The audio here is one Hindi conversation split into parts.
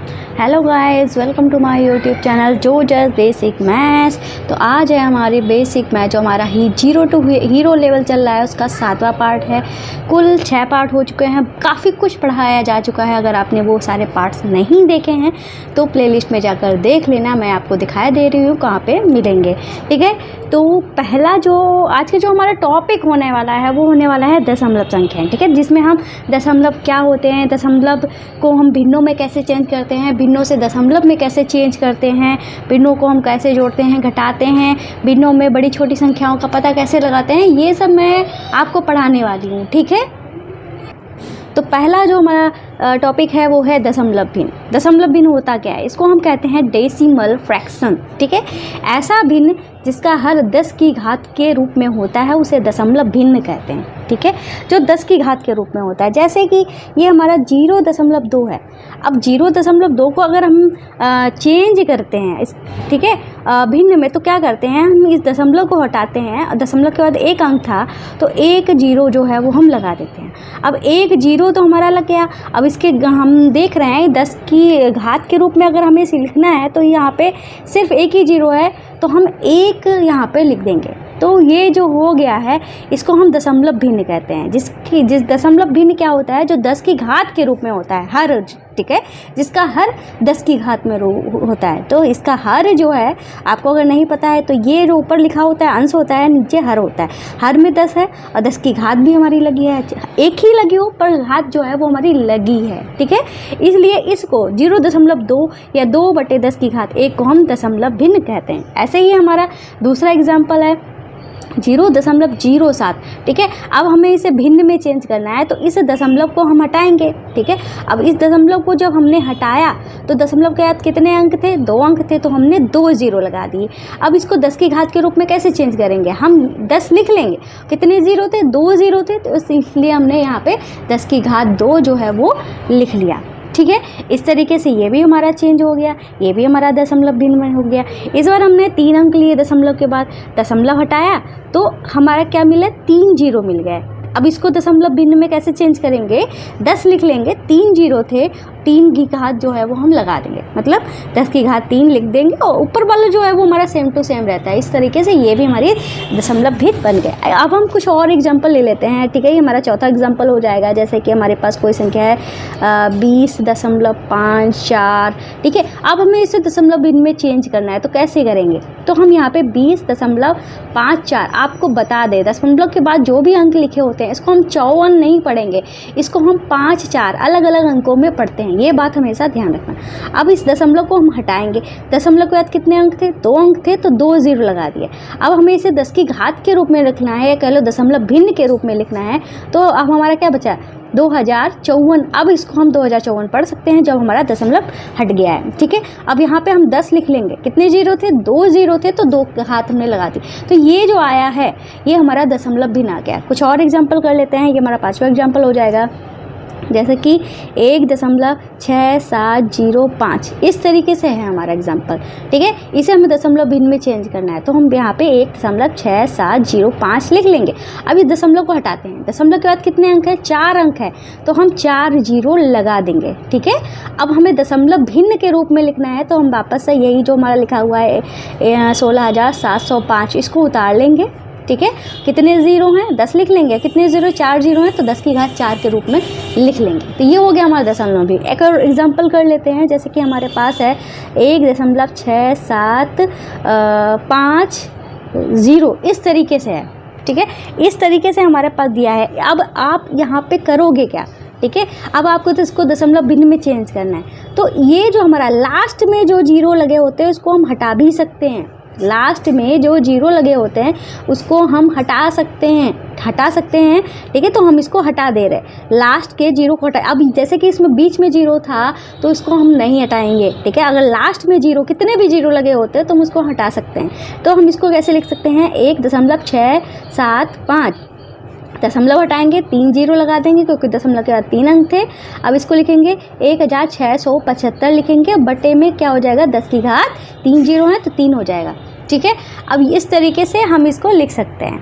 Hello guys, welcome to my YouTube channel जो जस्ट बेसिक मैथ्स। तो आज है हमारी बेसिक मैथ जो हमारा जीरो टू हीरो लेवल चल रहा है, उसका 7वां पार्ट है। कुल 6 पार्ट हो चुके हैं, काफ़ी कुछ पढ़ाया जा चुका है। अगर आपने वो सारे पार्ट्स नहीं देखे हैं तो प्लेलिस्ट में जाकर देख लेना, मैं आपको दिखाई दे रही हूँ कहाँ पे मिलेंगे। ठीक है, तो पहला जो आज के जो हमारा टॉपिक होने वाला है वो होने वाला है दशमलव संख्याएँ। ठीक है, जिसमें हम दशमलव क्या होते हैं, दशमलव को हम भिन्नों में कैसे चेंज करते हैं, भिन्नों से दशमलव में कैसे चेंज करते हैं, भिन्नों को हम कैसे जोड़ते हैं, घटाते हैं, भिन्नों में बड़ी छोटी संख्याओं का पता कैसे लगाते हैं, ये सब मैं आपको पढ़ाने वाली हूँ। ठीक है, तो पहला जो हमारा टॉपिक है वो है दशमलव भिन्न। दशमलव भिन्न होता क्या है, इसको हम कहते हैं डेसिमल फ्रैक्शन। ठीक है, ऐसा भिन्न जिसका हर 10 की घात के रूप में होता है उसे दशमलव भिन्न कहते हैं। ठीक है, जो 10 की घात के रूप में होता है, जैसे कि ये हमारा 0.2 है। अब 0.2 को अगर हम चेंज करते हैं इस, ठीक है, भिन्न में, तो क्या करते हैं, हम इस दशमलव को हटाते हैं। दशमलव के बाद एक अंक था तो एक जीरो जो है वो हम लगा देते हैं। अब एक जीरो तो हमारा लग गया। अब इसके हम देख रहे हैं 10 की घात के रूप में अगर हमें इसे लिखना है तो यहाँ पे सिर्फ एक ही जीरो है, तो हम एक यहाँ पे लिख देंगे। तो ये जो हो गया है इसको हम दशमलव भिन्न कहते हैं। जिस दशमलव भिन्न क्या होता है, जो 10 की घात के रूप में होता है हर, ठीक है, जिसका हर 10 की घात में होता है। तो इसका हर जो है, आपको अगर नहीं पता है तो ये जो ऊपर लिखा होता है अंश होता है, नीचे हर होता है। हर में 10 है और 10 की घात भी हमारी लगी है, एक ही लगी हो पर घात जो है वो हमारी लगी है। ठीक है, इसलिए इसको 0.2 या 2/10 की घात 1 को हम दशमलव भिन्न कहते हैं। ऐसे ही हमारा दूसरा एग्जाम्पल है 0.07। ठीक है, अब हमें इसे भिन्न में चेंज करना है तो इस दशमलव को हम हटाएंगे। ठीक है, अब इस दशमलव को जब हमने हटाया तो दशमलव के बाद कितने अंक थे, 2 अंक थे, तो हमने 2 जीरो लगा दिए। अब इसको 10 की घात के रूप में कैसे चेंज करेंगे, हम 10 लिख लेंगे। कितने जीरो थे, 2 जीरो थे, तो इसलिए हमने यहाँ पे 10 की घात 2 जो है वो लिख लिया। ठीक है, इस तरीके से ये भी हमारा चेंज हो गया, ये भी हमारा दशमलव भिन्न में हो गया। इस बार हमने 3 अंक लिए दशमलव के बाद, दशमलव हटाया तो हमारा क्या मिला, 3 जीरो मिल गए। अब इसको दशमलव भिन्न में कैसे चेंज करेंगे, 10 लिख लेंगे, 3 जीरो थे, 3 की घात जो है वो हम लगा देंगे, मतलब 10 की घात 3 लिख देंगे और ऊपर वाला जो है वो हमारा सेम टू सेम रहता है। इस तरीके से ये भी हमारी दशमलव भिन्न बन गए। अब हम कुछ और एग्जांपल ले लेते हैं। ठीक है, ये हमारा चौथा एग्जांपल हो जाएगा। जैसे कि हमारे पास कोई संख्या है 20.54। ठीक है, अब हमें इसे दशमलव भिन्न में चेंज करना है तो कैसे करेंगे, तो हम यहाँ पे 20.54 आपको बता दें, दशमलव के बाद जो भी अंक लिखे होते हैं इसको हम 54 नहीं पढ़ेंगे, इसको हम 5 4 अलग अलग अंकों में पढ़ते हैं। ये बात हमेशा ध्यान रखना। अब इस दशमलव को हम हटाएंगे, दशमलव के बाद कितने अंक थे, 2 अंक थे, तो 2 जीरो लगा दिए। अब हमें इसे 10 की घात के रूप में रखना है, या कह लो दशमलव भिन्न के रूप में लिखना है, तो अब हमारा क्या बचा, 2054। अब इसको हम 2054 पढ़ सकते हैं जब हमारा दशमलव हट गया है। ठीक है, अब यहाँ पे हम 10 लिख लेंगे। कितने जीरो थे, 2 जीरो थे, तो 2 हाथ हमने लगा दी। तो ये जो आया है ये हमारा दशमलव भिन्न आ गया। कुछ और एग्जाम्पल कर लेते हैं। ये हमारा 5वां एग्जाम्पल हो जाएगा, जैसे कि 1.6705। इस तरीके से है हमारा एग्जाम्पल। ठीक है, इसे हमें दशमलव भिन्न में चेंज करना है तो हम यहाँ पे 1.6705 लिख लेंगे। अब इस दशमलव को हटाते हैं, दशमलव के बाद कितने अंक है, 4 अंक है, तो हम 4 जीरो लगा देंगे। ठीक है, अब हमें दशमलव भिन्न के रूप में लिखना है तो हम वापस से यही जो हमारा लिखा हुआ है 16,705 इसको उतार लेंगे। ठीक है, कितने जीरो हैं, 10 लिख लेंगे, कितने जीरो, 4 जीरो हैं, तो 10 की घात 4 के रूप में लिख लेंगे। तो ये हो गया हमारा दशमलव भिन्न। एक और एग्जांपल कर लेते हैं, जैसे कि हमारे पास है 1.6750 इस तरीके से है। ठीक है, इस तरीके से हमारे पास दिया है। अब आप यहाँ पे करोगे क्या, ठीक है, अब आपको तो इसको दशमलव भिन्न में चेंज करना है। तो ये जो हमारा लास्ट में जो जीरो लगे होते हैं उसको हम हटा भी सकते हैं। लास्ट में जो जीरो लगे होते हैं उसको हम हटा सकते हैं। ठीक है, तो हम इसको हटा दे रहे हैं, लास्ट के जीरो को हटा। अब जैसे कि इसमें बीच में जीरो था तो इसको हम नहीं हटाएंगे। ठीक है, अगर लास्ट में जीरो, कितने भी जीरो लगे होते हैं तो हम उसको हटा सकते हैं। तो हम इसको कैसे लिख सकते हैं, 1.675। दशमलव हटाएंगे, 3 जीरो लगा देंगे क्योंकि दशमलव के बाद 3 अंक थे। अब इसको लिखेंगे 1675 लिखेंगे, बटे में क्या हो जाएगा, 10 की घात 3 जीरो है तो 3 हो जाएगा। ठीक है, अब इस तरीके से हम इसको लिख सकते हैं।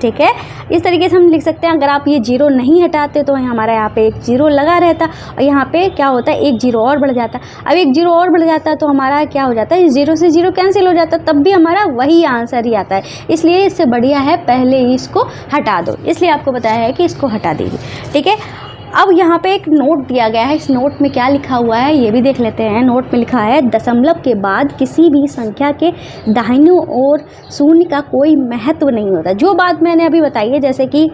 ठीक है। इस तरीके से हम लिख सकते हैं। अगर आप ये जीरो नहीं हटाते तो हमारा यहाँ पे एक जीरो लगा रहता और यहाँ पे क्या होता है, एक जीरो और बढ़ जाता। अब एक जीरो और बढ़ जाता तो हमारा क्या हो जाता है, जीरो से जीरो कैंसिल हो जाता, तब भी हमारा वही आंसर ही आता है। इसलिए इससे बढ़िया है पहले ही इसको हटा दो, इसलिए आपको बताया है कि इसको हटा दीजिए। ठीक है। अब यहाँ पे एक नोट दिया गया है, इस नोट में क्या लिखा हुआ है ये भी देख लेते हैं। नोट में लिखा है दशमलव के बाद किसी भी संख्या के दाहिनी ओर शून्य का कोई महत्व नहीं होता। जो बात मैंने अभी बताई है, जैसे कि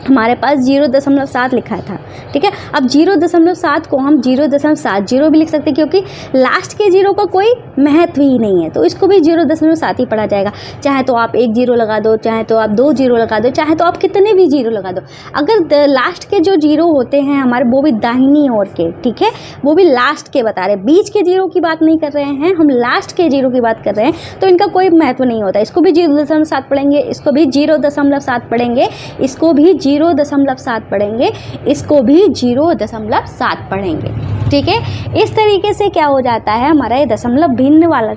हमारे पास 0.7 लिखा था, ठीक है। अब 0.7 को हम 0.70 भी लिख सकते हैं, क्योंकि लास्ट के जीरो का कोई महत्व ही नहीं है, तो इसको भी 0.7 ही पढ़ा जाएगा। चाहे तो आप एक जीरो लगा दो, चाहे तो आप 2 जीरो लगा दो, चाहे तो आप कितने भी जीरो लगा दो। अगर लास्ट के जो जीरो होते हैं हमारे, वो भी दाहिनी ओर के, ठीक है, वो भी लास्ट के बता रहे हैं, बीच के जीरो की बात नहीं कर रहे हैं, हम लास्ट के जीरो की बात कर रहे हैं, तो इनका कोई महत्व नहीं होता। इसको भी 0.7 पढ़ेंगे, इसको भी 0.7 पढ़ेंगे, इसको भी 0.7 पढ़ेंगे, इसको भी 0.7 पढ़ेंगे, ठीक है। इस तरीके से क्या हो जाता है, हमारा ये दशमलव भिन्न वाला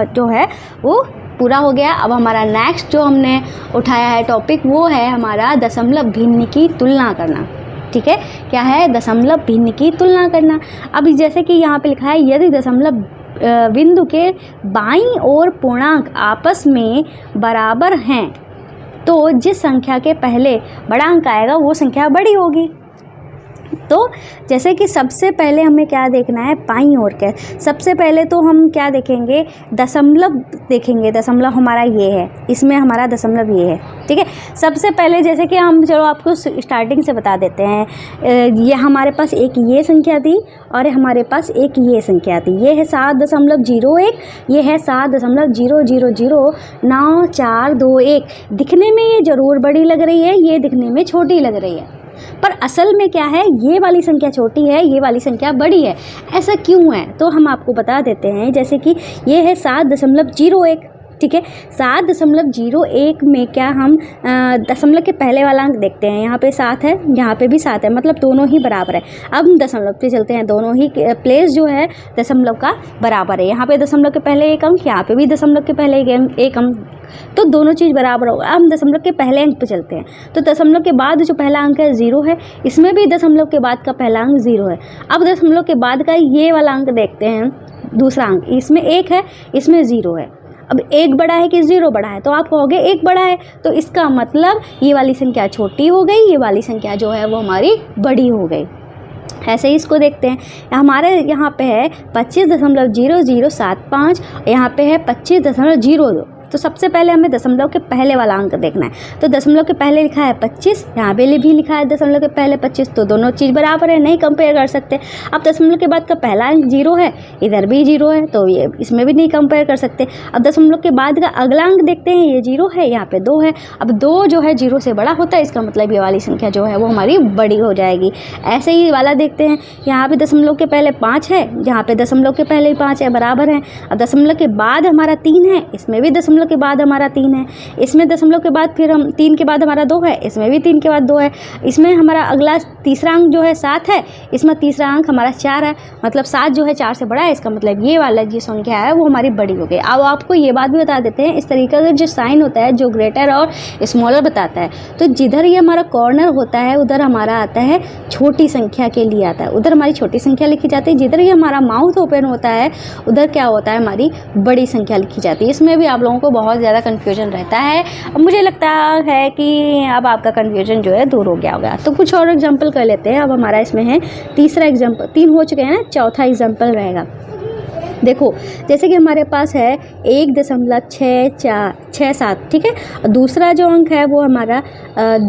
जो है वो पूरा हो गया। अब हमारा नेक्स्ट जो हमने उठाया है टॉपिक, वो है हमारा दशमलव भिन्न की तुलना करना। ठीक है, क्या है, दशमलव भिन्न की तुलना करना। अब जैसे कि यहाँ पे लिखा है, यदि दशमलव बिंदु के बाईं ओर पूर्णांक आपस में बराबर हैं तो जिस संख्या के पहले बड़ा अंक आएगा वो संख्या बड़ी होगी। तो जैसे कि सबसे पहले हमें क्या देखना है, बाईं ओर के। सबसे पहले तो हम क्या देखेंगे, दशमलव देखेंगे। दशमलव हमारा ये है, इसमें हमारा दशमलव ये है, ठीक है। सबसे पहले जैसे कि हम, चलो आपको स्टार्टिंग से बता देते हैं, ये हमारे पास एक ये संख्या थी और हमारे पास एक ये संख्या थी। ये है 7.01, ये है 7.000942 दिखने में ये ज़रूर बड़ी लग रही है, ये दिखने में छोटी लग रही है, पर असल में क्या है, ये वाली संख्या छोटी है, ये वाली संख्या बड़ी है। ऐसा क्यों है, तो हम आपको बता देते हैं। जैसे कि ये है 7.01, ठीक है। 7.01 में क्या हम दशमलव के पहले वाला अंक देखते हैं, यहाँ पे 7 है, यहाँ पे भी 7 है, मतलब दोनों ही बराबर है। अब हम दशमलव पे चलते हैं, दोनों ही प्लेस जो है दशमलव का बराबर है। यहाँ पे दशमलव के पहले एक अंक, यहाँ पे भी दशमलव के पहले एक अंक, तो दोनों चीज़ बराबर होगा। अब हम दशमलव के पहले अंक पे चलते हैं, तो दशमलव के बाद जो पहला अंक है 0 है, इसमें भी दशमलव के बाद का पहला अंक 0 है। अब दशमलव के बाद का ये वाला अंक देखते हैं, दूसरा अंक, इसमें 1 है, इसमें 0 है। अब 1 बड़ा है कि 0 बड़ा है, तो आप कहोगे 1 बड़ा है, तो इसका मतलब ये वाली संख्या छोटी हो गई, ये वाली संख्या जो है वो हमारी बड़ी हो गई। ऐसे ही इसको देखते हैं, हमारे यहाँ पे है 25.0075, यहाँ पे है 25.02। तो सबसे पहले हमें दशमलव के पहले वाला अंक देखना है। तो दशमलव के पहले लिखा है 25, यहाँ पे भी लिखा है दशमलव के पहले 25, तो दोनों चीज़ बराबर है, नहीं कंपेयर कर सकते। अब दशमलव के बाद का पहला अंक 0 है, इधर भी 0 है, तो ये इसमें भी नहीं कंपेयर कर सकते। अब दशमलव के बाद का अगला अंक देखते हैं, ये 0 है, यहाँ पे 2 है। अब 2 जो है 0 से बड़ा होता है, इसका मतलब ये वाली संख्या जो है वो हमारी बड़ी हो जाएगी। ऐसे ही वाला देखते हैं, यहाँ पे दशमलव के पहले 5 है, यहाँ पे दशमलव के पहले 5 है, बराबर है। अब दशमलव के बाद हमारा 3 है, इसमें भी दशमलव के बाद हमारा 3 है, इसमें दशमलव के बाद फिर हम 3 के बाद हमारा 2 है, इसमें भी 3 के बाद 2 है, इसमें हमारा अगला तीसरा अंक जो है 7 है, इसमें तीसरा अंक हमारा 4 है, मतलब 7 जो है 4 से बड़ा है, इसका मतलब ये वाला जो संख्या है वो हमारी बड़ी हो गई। अब आपको ये बात भी बता देते हैं, इस तरीके का जो साइन होता है, जो ग्रेटर और स्मॉलर बताता है, तो जिधर ये हमारा कॉर्नर होता है उधर हमारा आता है छोटी संख्या के लिए आता है, उधर हमारी छोटी संख्या लिखी जाती है। जिधर ये हमारा माउथ ओपन होता है उधर क्या होता है, हमारी बड़ी संख्या लिखी जाती है। इसमें भी आप लोगों को बहुत ज़्यादा कन्फ्यूजन रहता है। अब मुझे लगता है कि अब आपका कन्फ्यूजन जो है दूर हो गया होगा। तो कुछ और एग्जाम्पल कर लेते हैं। अब हमारा इसमें है तीसरा एग्जाम्पल, 3 हो चुके हैं ना, चौथा एग्जाम्पल रहेगा। देखो, जैसे कि हमारे पास है 1.6467, ठीक है। दूसरा जो अंक है वो हमारा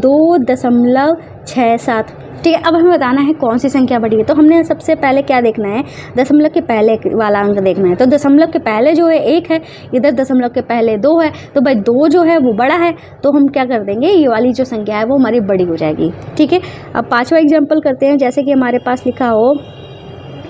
2.67, ठीक है। अब हमें बताना है कौन सी संख्या बड़ी है, तो हमने सबसे पहले क्या देखना है, दशमलव के पहले वाला अंक देखना है। तो दशमलव के पहले जो है 1 है, इधर दशमलव के पहले 2 है, तो भाई 2 जो है वो बड़ा है, तो हम क्या कर देंगे, ये वाली जो संख्या है वो हमारी बड़ी हो जाएगी, ठीक है। अब 5वां एग्जाम्पल करते हैं। जैसे कि हमारे पास लिखा हो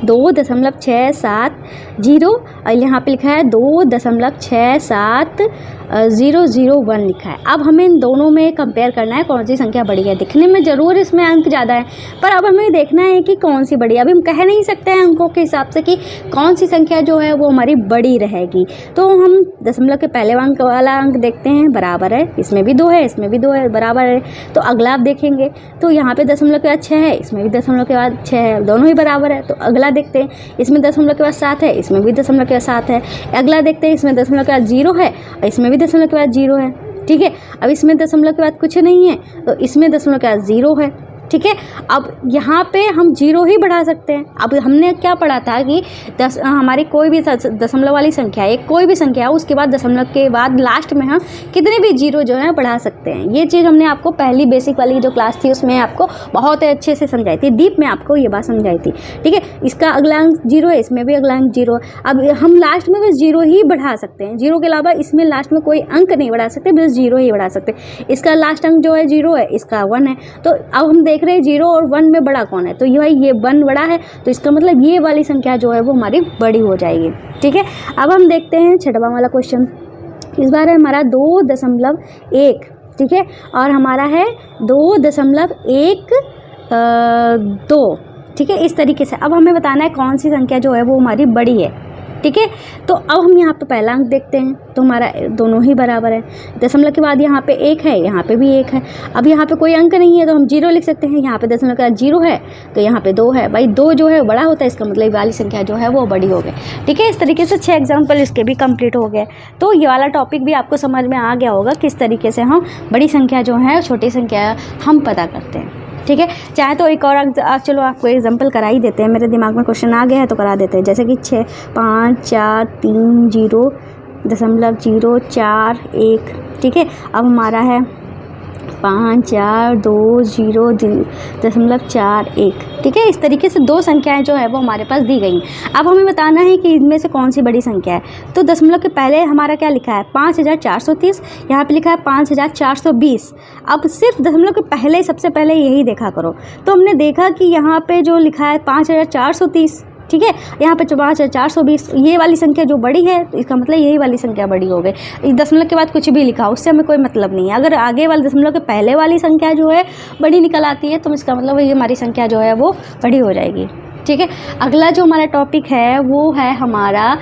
2.670 और यहाँ पे लिखा है 2.670 001 लिखा है। अब हमें इन दोनों में कंपेयर करना है कौन सी संख्या बड़ी है। दिखने में ज़रूर इसमें अंक ज़्यादा है, पर अब हमें देखना है कि कौन सी बड़ी है। अभी हम कह नहीं सकते हैं अंकों के हिसाब से कि कौन सी संख्या जो है वो हमारी बड़ी रहेगी। तो हम दशमलव के पहले अंक वाला अंक देखते हैं, बराबर है, इसमें भी 2 है, इसमें भी 2 है, बराबर है। तो अगला आप देखेंगे तो यहाँ पे दशमलव के बाद 6 है, इसमें भी दशमलव के बाद 6 है, दोनों ही बराबर है। तो अगला देखते हैं, इसमें दशमलव के बाद 7 है, इसमें भी दशमलव के बाद 7 है। अगला देखते हैं, इसमें दशमलव के बाद 0 है और इसमें भी दशमलव के बाद 0 है। ठीक है, अब इसमें दशमलव के बाद कुछ नहीं है तो इसमें दशमलव के बाद 0 है। ठीक है, अब यहाँ पे हम 0 ही बढ़ा सकते हैं। अब हमने क्या पढ़ा था कि हमारी कोई भी दशमलव वाली संख्या है, कोई भी संख्या उसके बाद दशमलव के बाद लास्ट में हम कितने भी 0 जो है बढ़ा सकते हैं। ये चीज़ हमने आपको पहली बेसिक वाली जो क्लास थी उसमें आपको बहुत अच्छे से समझाई थी, डीप में आपको ये बात समझाई थी। ठीक है, इसका अगला अंक 0 है, इसमें भी अगला अंक 0 है। अब हम लास्ट में बस 0 ही बढ़ा सकते हैं, 0 के अलावा इसमें लास्ट में कोई अंक नहीं बढ़ा सकते, बस 0 ही बढ़ा सकते। इसका लास्ट अंक जो है 0 है, इसका 1 है। तो अब हम देख रहे हैं 0 और 1 में बड़ा कौन है, तो ये भाई ये 1 बड़ा है, तो इसका मतलब ये वाली संख्या जो है वो हमारी बड़ी हो जाएगी। ठीक है, अब हम देखते हैं 6वां वाला क्वेश्चन। इस बार है हमारा 2.1, ठीक है, और हमारा है 2.12। ठीक है, इस तरीके से अब हमें बताना है कौन सी संख्या जो है वो हमारी बड़ी है। ठीक है, तो अब हम यहाँ पे पहला अंक देखते हैं, तो हमारा दोनों ही बराबर है। दशमलव के बाद यहाँ पे 1 है, यहाँ पे भी 1 है। अब यहाँ पे कोई अंक नहीं है तो हम 0 लिख सकते हैं। यहाँ पे दशमलव के बाद 0 है तो यहाँ पे 2 है। भाई 2 जो है बड़ा होता है, इसका मतलब ये वाली संख्या जो है वो बड़ी हो गई। ठीक है, इस तरीके से 6 एग्जाम्पल इसके भी कंप्लीट हो गए। तो ये वाला टॉपिक भी आपको समझ में आ गया होगा किस तरीके से हम बड़ी संख्या जो है छोटी संख्या हम पता करते हैं। ठीक है, चाहे तो एक और चलो आपको एग्जांपल करा ही देते हैं, मेरे दिमाग में क्वेश्चन आ गया है तो करा देते हैं। जैसे कि 6 5 4 3 0.041। ठीक है, अब हमारा है 5 4 2 0.41। ठीक है, इस तरीके से 2 संख्याएं जो है वो हमारे पास दी गई हैं। अब हमें बताना है कि इनमें से कौन सी बड़ी संख्या है। तो दशमलव के पहले हमारा क्या लिखा है 5430, यहाँ पे लिखा है 5420। अब सिर्फ दशमलव के पहले सबसे पहले यही देखा करो। तो हमने देखा कि यहाँ पे जो लिखा है 5430, ठीक है, यहाँ पे 5420, ये वाली संख्या जो बड़ी है तो इसका मतलब यही वाली संख्या बड़ी हो गई। दशमलव के बाद कुछ भी लिखा उससे हमें कोई मतलब नहीं है। अगर आगे वाले दशमलव के पहले वाली संख्या जो है बड़ी निकल आती है तो इसका मतलब ये हमारी संख्या जो है वो बड़ी हो जाएगी। ठीक है, अगला जो हमारा टॉपिक है वो है हमारा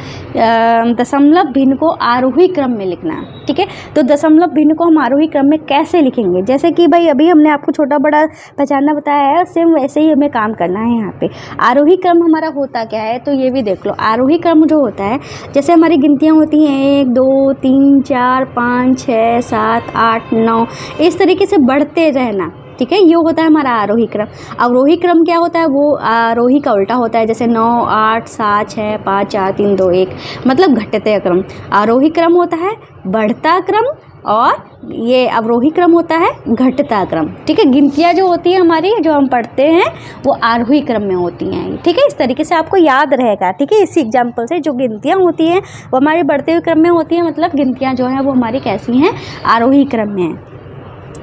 दशमलव भिन्न को आरोही क्रम में लिखना। ठीक है, तो दशमलव भिन्न को हम आरोही क्रम में कैसे लिखेंगे, जैसे कि भाई अभी हमने आपको छोटा बड़ा पहचानना बताया है, सेम वैसे ही हमें काम करना है। यहाँ पे आरोही क्रम हमारा होता क्या है तो ये भी देख लो। आरोही क्रम जो होता है, जैसे हमारी गिनतियाँ होती हैं 1 2 3 4 5 6 7 8 9, इस तरीके से बढ़ते रहना। ठीक है, ये होता है हमारा आरोही क्रम। अवरोही क्रम क्या होता है, वो आरोही का उल्टा होता है, जैसे 9 8 7 6 5 4 3 2 1, मतलब घटते क्रम। आरोही क्रम होता है बढ़ता क्रम और ये अवरोही क्रम होता है घटता क्रम। ठीक है, गिनतियाँ जो होती है हमारी जो हम पढ़ते हैं वो आरोही क्रम में होती हैं। ठीक है, इस तरीके से आपको याद रहेगा। ठीक है, इसी एग्जाम्पल से जो गिनतियाँ होती हैं वो हमारे बढ़ते हुए क्रम में होती हैं, मतलब गिनतियाँ जो हैं वो हमारी कैसी हैं, आरोही क्रम में हैं।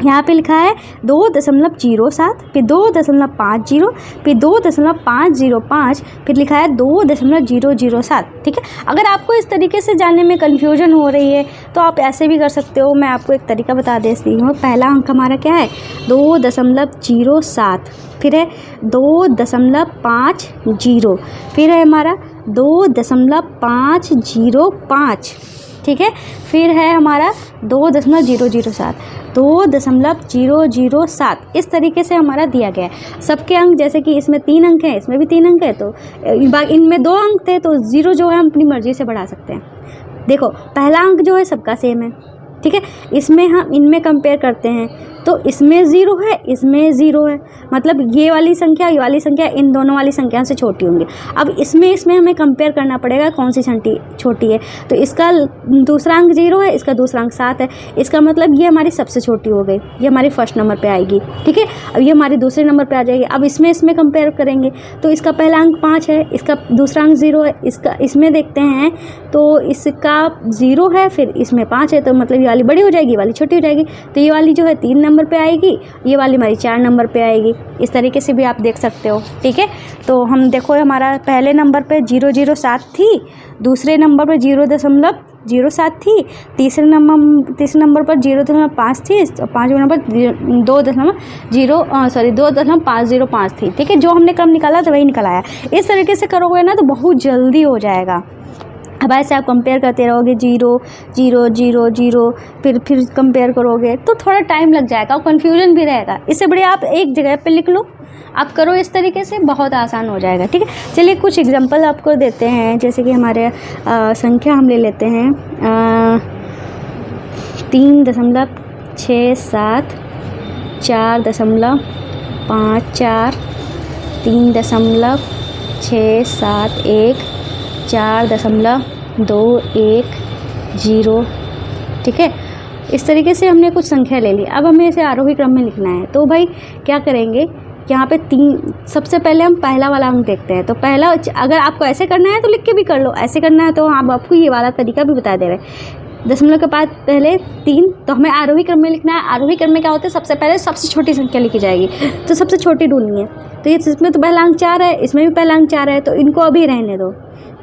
यहाँ पे लिखा है 2.07, फिर 2.50, फिर 2.505, फिर लिखा है 2.007। ठीक है, अगर आपको इस तरीके से जानने में कन्फ्यूजन हो रही है तो आप ऐसे भी कर सकते हो। मैं आपको एक तरीका बता देती हूँ। पहला अंक हमारा क्या है 2.07, फिर है 2.50, फिर है हमारा 2.505। ठीक है, फिर है हमारा 2.007, 2.007। इस तरीके से हमारा दिया गया है। सबके अंक जैसे कि इसमें 3 अंक हैं, इसमें भी 3 अंक है, तो इनमें 2 अंक थे तो 0 जो है हम अपनी मर्ज़ी से बढ़ा सकते हैं। देखो पहला अंक जो है सबका सेम है। ठीक है, इसमें हम इनमें कंपेयर करते हैं तो इसमें 0 है, इसमें 0 है, मतलब ये वाली संख्या इन दोनों वाली संख्या से छोटी होंगी। अब इसमें हमें कंपेयर करना पड़ेगा कौन सी छोटी है। तो इसका दूसरा अंक 0 है, इसका दूसरा अंक 7 है, इसका मतलब ये हमारी सबसे छोटी हो गई, ये हमारी फर्स्ट नंबर पे आएगी। ठीक है, अब ये हमारी दूसरे नंबर पे आ जाएगी। अब इसमें कंपेयर करेंगे तो इसका पहला अंक 5 है, इसका दूसरा अंक 0 है, इसमें देखते हैं तो इसका 0 है, फिर इसमें 5 है, तो मतलब ये वाली बड़ी हो जाएगी, ये वाली छोटी हो जाएगी। तो ये वाली जो है 3 नंबर पे आएगी, ये वाली हमारी 4 नंबर पे आएगी। इस तरीके से भी आप देख सकते हो। ठीक है, तो हम देखो हमारा पहले नंबर पे 007 थी, दूसरे नंबर पे 0.5 0.07 थी, तीसरे नंबर पर 0.5 थी, और 5वें नंबर 2.505 थी। ठीक है, जो हमने क्रम निकाला था वही निकल आया। इस तरीके से करोगे ना तो बहुत जल्दी हो जाएगा। अब ऐसे आप कंपेयर करते रहोगे 0 0 0 0, फिर कंपेयर करोगे तो थोड़ा टाइम लग जाएगा और कन्फ्यूजन भी रहेगा। इससे बढ़िया आप एक जगह पे लिख लो, आप करो इस तरीके से, बहुत आसान हो जाएगा। ठीक है, चलिए कुछ एग्जांपल आपको देते हैं। जैसे कि हमारे संख्या हम ले लेते हैं 3.67, 4.54, 3.671, 4.210। ठीक है, इस तरीके से हमने कुछ संख्या ले ली। अब हमें इसे आरोही क्रम में लिखना है, तो भाई क्या करेंगे, यहाँ पे 3, सबसे पहले हम पहला वाला अंक देखते हैं। तो पहला, अगर आपको ऐसे करना है तो लिख के भी कर लो, ऐसे करना है तो हम आपको ये वाला तरीका भी बता दे रहे हैं। दशमलव के बाद पहले 3, तो हमें आरोही क्रम में लिखना है। आरोही क्रम में क्या होता है, सबसे पहले सबसे छोटी संख्या लिखी जाएगी, तो सबसे छोटी ढूंढनी है। तो ये इसमें तो पहला अंक 4 है, इसमें भी पहला अंक 4 है, तो इनको अभी रहने दो।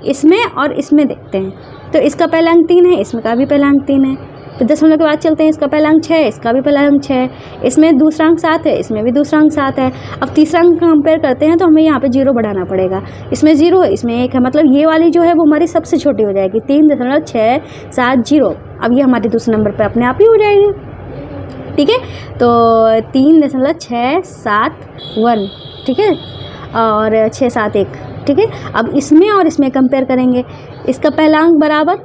इसमें और इसमें देखते हैं, तो इसका पहला अंक 3 है, इसमें का भी पहला अंक 3 है। फिर दशमलव के बाद चलते हैं, इसका पहला अंक 6 है, इसका भी पहला अंक 6 है, इसमें दूसरा अंक 7 है, इसमें भी दूसरा अंक 7 है। अब तीसरा अंक कंपेयर करते हैं तो हमें यहाँ पे 0 बढ़ाना पड़ेगा। इसमें 0 है, इसमें 1 है, मतलब ये वाली जो है वो हमारी सबसे छोटी हो जाएगी, 3.670। अब ये हमारे दूसरे नंबर पर अपने आप ही हो जाएगी। ठीक है, तो 3.671, ठीक है, और 671। ठीक है, अब इसमें और इसमें कंपेयर करेंगे। इसका पहला अंक बराबर,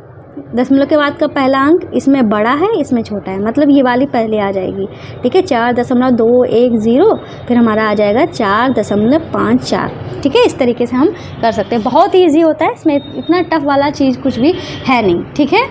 दशमलव के बाद का पहला अंक इसमें बड़ा है, इसमें छोटा है, मतलब ये वाली पहले आ जाएगी। ठीक है, 4.210, फिर हमारा आ जाएगा 4.54। ठीक है, इस तरीके से हम कर सकते हैं। बहुत ईजी होता है, इसमें इतना टफ वाला चीज़ कुछ भी है नहीं। ठीक है,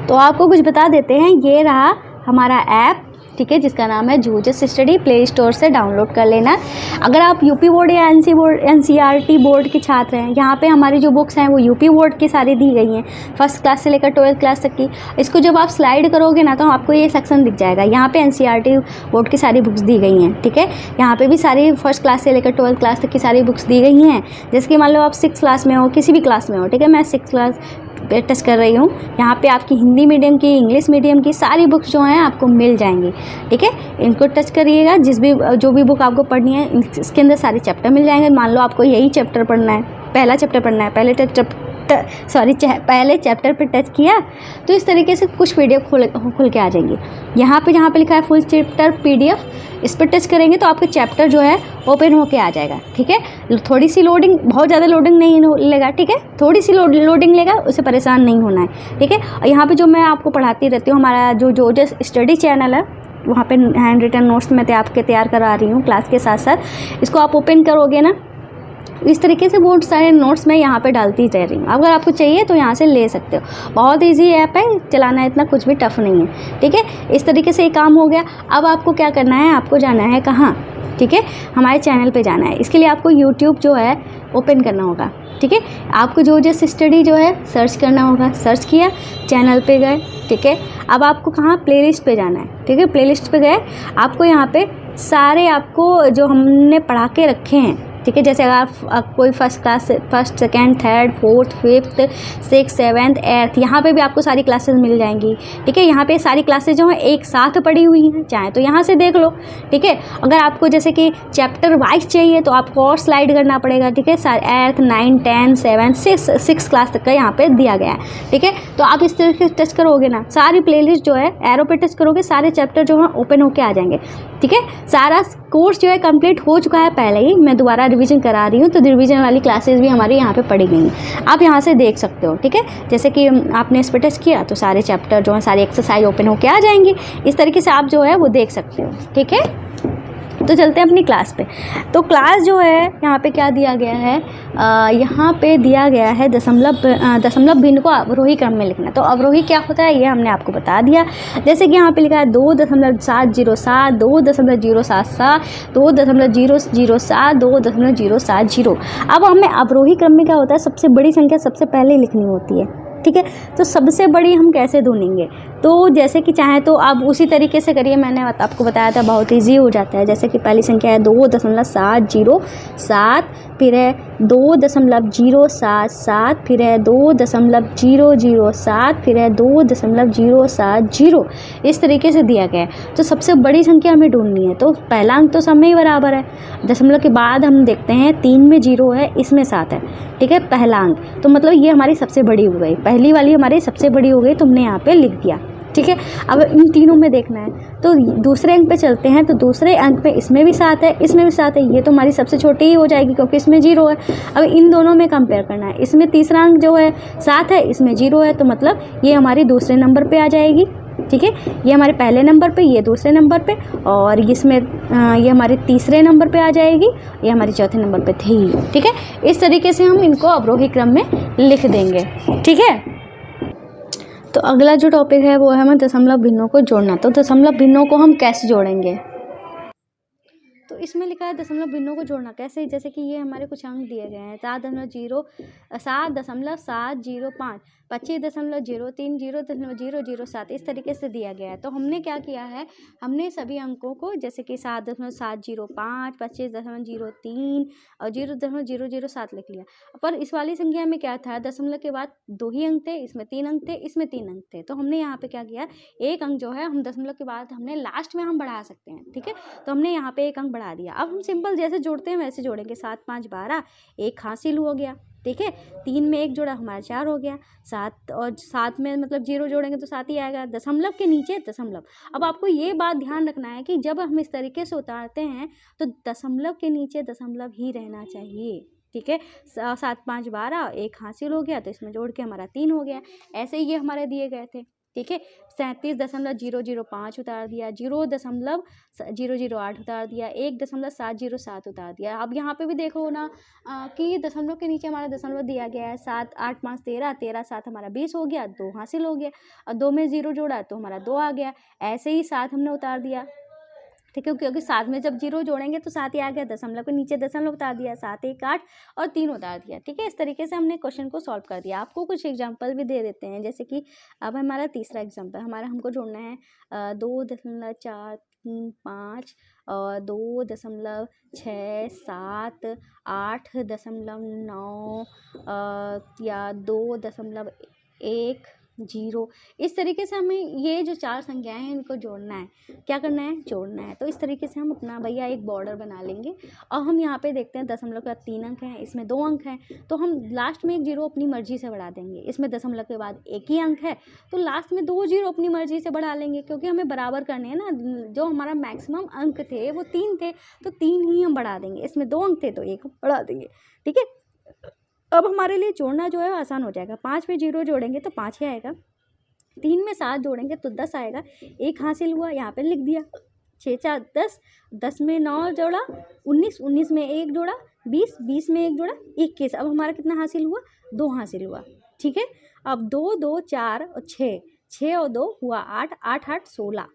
तो आपको कुछ बता देते हैं, ये रहा हमारा ऐप। ठीक है, जिसका नाम है जूजेस स्टडी, प्ले स्टोर से डाउनलोड कर लेना। अगर आप यूपी बोर्ड या एनसीईआरटी बोर्ड के छात्र हैं, यहाँ पे हमारी जो बुक्स हैं वो यूपी बोर्ड की सारी दी गई हैं, फर्स्ट क्लास से लेकर 12th क्लास तक की। इसको जब आप स्लाइड करोगे ना तो आपको ये सेक्शन दिख जाएगा, यहाँ पे एनसीईआरटी बोर्ड की सारी बुक्स दी गई हैं। ठीक है, यहाँ पे भी सारी फर्स्ट क्लास से लेकर 12th क्लास तक की सारी बुक्स दी गई हैं। जैसे कि मान लो आप 6th क्लास में हो, किसी भी क्लास में हो, ठीक है, मैं 6th क्लास पे टच कर रही हूँ। यहाँ पे आपकी हिंदी मीडियम की, इंग्लिश मीडियम की सारी बुक्स जो हैं आपको मिल जाएंगी। ठीक है, इनको टच करिएगा, जो भी बुक आपको पढ़नी है इसके अंदर सारे चैप्टर मिल जाएंगे। मान लो आपको यही चैप्टर पढ़ना है, पहला चैप्टर पढ़ना है, पहले चैप्टर पे टच किया तो इस तरीके से कुछ पीडीएफ खुल के आ जाएंगी। यहाँ पे जहाँ पे लिखा है फुल चैप्टर पीडीएफ, इस पर टच करेंगे तो आपका चैप्टर जो है ओपन होके आ जाएगा। ठीक है, थोड़ी सी लोडिंग, बहुत ज़्यादा लोडिंग नहीं लेगा। ठीक है, थोड़ी सी लोडिंग लेगा, उससे परेशान नहीं होना है। ठीक है, और यहाँ पे जो मैं आपको पढ़ाती रहती हूँ, हमारा जो जूजेस स्टडी चैनल है, वहाँ पे हैंड रिटन नोट्स मैं आपके तैयार करा रही हूँ क्लास के साथ साथ। इसको आप ओपन करोगे ना, इस तरीके से वो सारे नोट्स मैं यहाँ पे डालती रह रही हूँ। अगर आपको चाहिए तो यहाँ से ले सकते हो, बहुत इजी ऐप है, चलाना इतना कुछ भी टफ नहीं है। ठीक है, इस तरीके से ये काम हो गया। अब आपको क्या करना है, आपको जाना है कहाँ, ठीक है, हमारे चैनल पे जाना है। इसके लिए आपको यूट्यूब जो है ओपन करना होगा। ठीक है, आपको जूजेस स्टडी जो है सर्च करना होगा, सर्च किया, चैनल पे गए। ठीक है, अब आपको कहाँ, प्लेलिस्ट पे जाना है। ठीक है, प्लेलिस्ट पे गए, आपको यहाँ पे सारे आपको जो हमने पढ़ा के रखे हैं, ठीक है, जैसे अगर आप कोई first class, first, second, third, fourth, fifth, 6th, 7th, 8th, यहाँ पे भी आपको सारी क्लासेस मिल जाएंगी। ठीक है, यहाँ पे सारी क्लासेस जो हैं एक साथ पड़ी हुई हैं, चाहे तो यहाँ से देख लो। ठीक है, अगर आपको जैसे कि चैप्टर वाइज चाहिए तो आपको और स्लाइड करना पड़ेगा। ठीक है, 8th, 9th, 10th, 7th, 6th class तक का यहाँ पे दिया गया है। ठीक है, तो आप इस तरीके से टच करोगे ना, सारी प्लेलिस्ट जो है एरो पे टच करोगे, सारे चैप्टर जो हैं ओपन होके आ जाएंगे। ठीक है, सारा कोर्स जो है कंप्लीट हो चुका है पहले ही, मैं दोबारा रिवीजन करा रही हूँ, तो रिवीजन वाली क्लासेस भी हमारी यहाँ पे पढ़ी गई हैं, आप यहाँ से देख सकते हो। ठीक है, जैसे कि आपने इस पर टच किया तो सारे चैप्टर जो हैं, सारी एक्सरसाइज ओपन होके आ जाएंगी। इस तरीके से आप जो है वो देख सकते हो। ठीक है, तो चलते हैं अपनी क्लास पे। तो क्लास जो है यहाँ पे क्या दिया गया है, यहाँ पे दिया गया है दशमलव भिन्न को अवरोही क्रम में लिखना। तो अवरोही क्या होता है ये हमने आपको बता दिया। जैसे कि यहाँ पे लिखा है 2.707, 2.077, 2.007, 2.070। अब हमें अवरोही क्रम में क्या होता है, सबसे बड़ी संख्या सबसे पहले लिखनी होती है। ठीक है, तो सबसे बड़ी हम कैसे ढूंढेंगे, तो जैसे कि चाहें तो आप उसी तरीके से करिए, मैंने आपको बताया था बहुत ईजी हो जाता है। जैसे कि पहली संख्या है 2.707, फिर है 2.077, फिर है 2.007, फिर है 2.070। इस तरीके से दिया गया है। तो सबसे बड़ी संख्या हमें ढूंढनी है, तो पहला अंक तो सब में ही बराबर है। दशमलव के बाद हम देखते हैं 3 में 0 है, इसमें 7 है, ठीक है, पहला अंक। तो मतलब ये हमारी सबसे बड़ी हो गई, पहली वाली हमारी सबसे बड़ी हो गई, तो हमने यहाँ पे लिख दिया, ठीक है। अब इन तीनों में देखना है, तो दूसरे अंक पे चलते हैं। तो दूसरे अंक पे इसमें भी 7 है, इसमें भी 7 है, ये तो हमारी सबसे छोटी ही हो जाएगी क्योंकि इसमें 0 है। अब इन दोनों में कंपेयर करना है, इसमें तीसरा अंक जो है 7 है, इसमें 0 है, तो मतलब ये हमारी दूसरे नंबर पे आ जाएगी, ठीक है। ये हमारे पहले नंबर पे, ये दूसरे नंबर पे, और इसमें ये हमारे तीसरे नंबर पे आ जाएगी, ये हमारी चौथे नंबर पे थी, ठीक है। इस तरीके से हम इनको अवरोही क्रम में लिख देंगे, ठीक है। तो अगला जो टॉपिक है वो है हमें दशमलव भिन्नों को जोड़ना। तो दशमलव भिन्नों को हम कैसे जोड़ेंगे, तो इसमें लिखा है दशमलव भिन्नों को जोड़ना कैसे। जैसे कि ये हमारे कुछ अंक दिए गए हैं, 7.705, 25.03, 0.007, इस तरीके से दिया गया है। तो हमने क्या किया है, हमने सभी अंकों को जैसे कि 7.705, 25.03 और 0.007 लिख लिया। पर इस वाली संख्या में क्या था, दशमलव के बाद 2 ही अंक थे, इसमें 3 अंक थे, इसमें 3 अंक थे। तो हमने यहाँ पे क्या किया, एक अंक जो है हम दशमलव के बाद हमने लास्ट में हम बढ़ा सकते हैं, ठीक है। तो हमने यहाँ पे एक अंक बढ़ा दिया। अब हम सिंपल जैसे जोड़ते हैं वैसे जोड़ेंगे, 7 5 12, एक हासिल हो गया, ठीक है। 3 में 1 जोड़ा, हमारा 4 हो गया। 7 और 7 में मतलब 0 जोड़ेंगे तो 7 ही आएगा, दशमलव के नीचे दशमलव। अब आपको ये बात ध्यान रखना है कि जब हम इस तरीके से उतारते हैं तो दशमलव के नीचे दशमलव ही रहना चाहिए, ठीक है। 7 5 12, एक हासिल हो गया, तो इसमें जोड़ के हमारा 3 हो गया। ऐसे ही ये हमारे दिए गए थे, ठीक है। 37.005 उतार दिया, 0.008 उतार दिया, 1.707 उतार दिया। अब यहाँ पे भी देखो ना कि दशमलव के नीचे हमारा दशमलव दिया गया है, 7 8 5 13, 13 7 हमारा 20 हो गया, 2 हासिल हो गया, और 2 में 0 जोड़ा तो हमारा 2 आ गया। ऐसे ही 7 हमने उतार दिया, ठीक है, क्योंकि 7 में जब 0 जोड़ेंगे तो 7 ही आ गया, दशमलव के नीचे दशमलव उतार दिया, 7 1 8 और 3 उतार दिया, ठीक है। इस तरीके से हमने क्वेश्चन को सॉल्व कर दिया। आपको कुछ एग्जांपल भी दे देते हैं, जैसे कि अब हमारा तीसरा एग्जांपल हमको जोड़ना है 2.435 और 2.67 8.9 या 2.10, इस तरीके से हमें ये जो 4 संख्याएं हैं इनको जोड़ना है। क्या करना है, जोड़ना है। तो इस तरीके से हम अपना भैया एक बॉर्डर बना लेंगे, और हम यहाँ पे देखते हैं दशमलव के बाद 3 अंक हैं, इसमें 2 अंक हैं, तो हम लास्ट में एक 0 अपनी मर्जी से बढ़ा देंगे। इसमें दशमलव के बाद 1 ही अंक है, तो लास्ट में 2 0 अपनी मर्जी से बढ़ा लेंगे, क्योंकि हमें बराबर करने हैं ना। जो हमारा मैक्सिमम अंक थे वो 3 थे, तो 3 ही हम बढ़ा देंगे। इसमें 2 अंक थे तो 1 बढ़ा देंगे, ठीक है। अब हमारे लिए जोड़ना जो है आसान हो जाएगा। 5 में 0 जोड़ेंगे तो 5 ही आएगा, 3 में 7 जोड़ेंगे तो 10 आएगा, 1 हासिल हुआ, यहाँ पे लिख दिया। 6 4 10, 10 में 9 जोड़ा 19, 19 में 1 जोड़ा 20, 20 में 1 जोड़ा 21। अब हमारा कितना हासिल हुआ, 2 हासिल हुआ, ठीक है। अब 2 2 4 और 6, 6 और 2 हुआ 8, 8 8 16,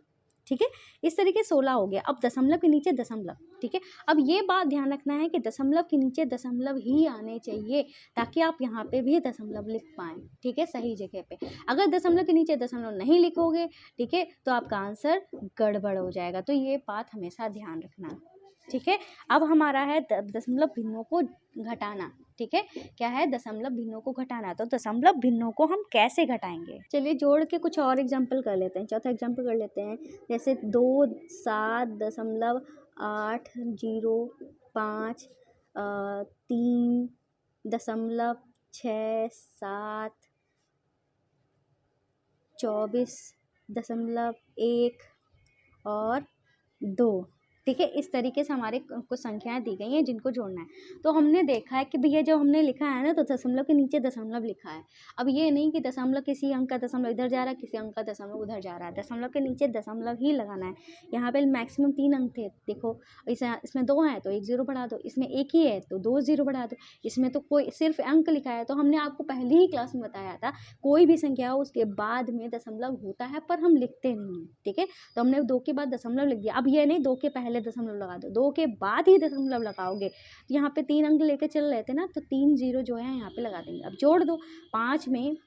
ठीक है। इस तरीके 16 हो गया। अब दशमलव के नीचे दशमलव, ठीक है। अब ये बात ध्यान रखना है कि दशमलव के नीचे दशमलव ही आने चाहिए, ताकि आप यहाँ पे भी दशमलव लिख पाएँ, ठीक है, सही जगह पे। अगर दशमलव के नीचे दशमलव नहीं लिखोगे, ठीक है, तो आपका आंसर गड़बड़ हो जाएगा। तो ये बात हमेशा ध्यान रखना, ठीक है। अब हमारा है दशमलव भिन्नों को घटाना, ठीक है। क्या है, दशमलव भिन्नों को घटाना। तो दशमलव भिन्नों को हम कैसे घटाएंगे, चलिए जोड़ के कुछ और एग्जाम्पल कर लेते हैं। चौथा एग्जाम्पल कर लेते हैं, जैसे 2.7.805 3.67 24.1 और 2, ठीक है। इस तरीके से हमारे कुछ संख्याएं दी गई हैं जिनको जोड़ना है। तो हमने देखा है कि भैया जो हमने लिखा है ना, तो दशमलव के नीचे दशमलव लिखा है। अब ये नहीं कि दशमलव किसी अंक का दशमलव इधर जा रहा है, किसी अंक का दशमलव उधर जा रहा है, दशमलव के नीचे दशमलव ही लगाना है। यहाँ पे मैक्सिमम 3 अंक थे, देखो इसमें 2 हैं तो 1 0 बढ़ा दो, इसमें 1 ही है तो 2 0 बढ़ा दो, इसमें तो कोई सिर्फ अंक लिखा है। तो हमने आपको पहली ही क्लास में बताया था, कोई भी संख्या हो उसके बाद में दशमलव होता है, पर हम लिखते नहीं हैं, ठीक है। तो हमने 2 के बाद दशमलव लिख दिया। अब ये नहीं 2 के पहले दशमलव लगा दो, 2 के बाद ही दशमलव लगाओगे। तो यहाँ पे 3 अंक लेके चल रहे थे ना, तो 3 0 जो है यहाँ पे लगा देंगे। अब जोड़ दो, 5 में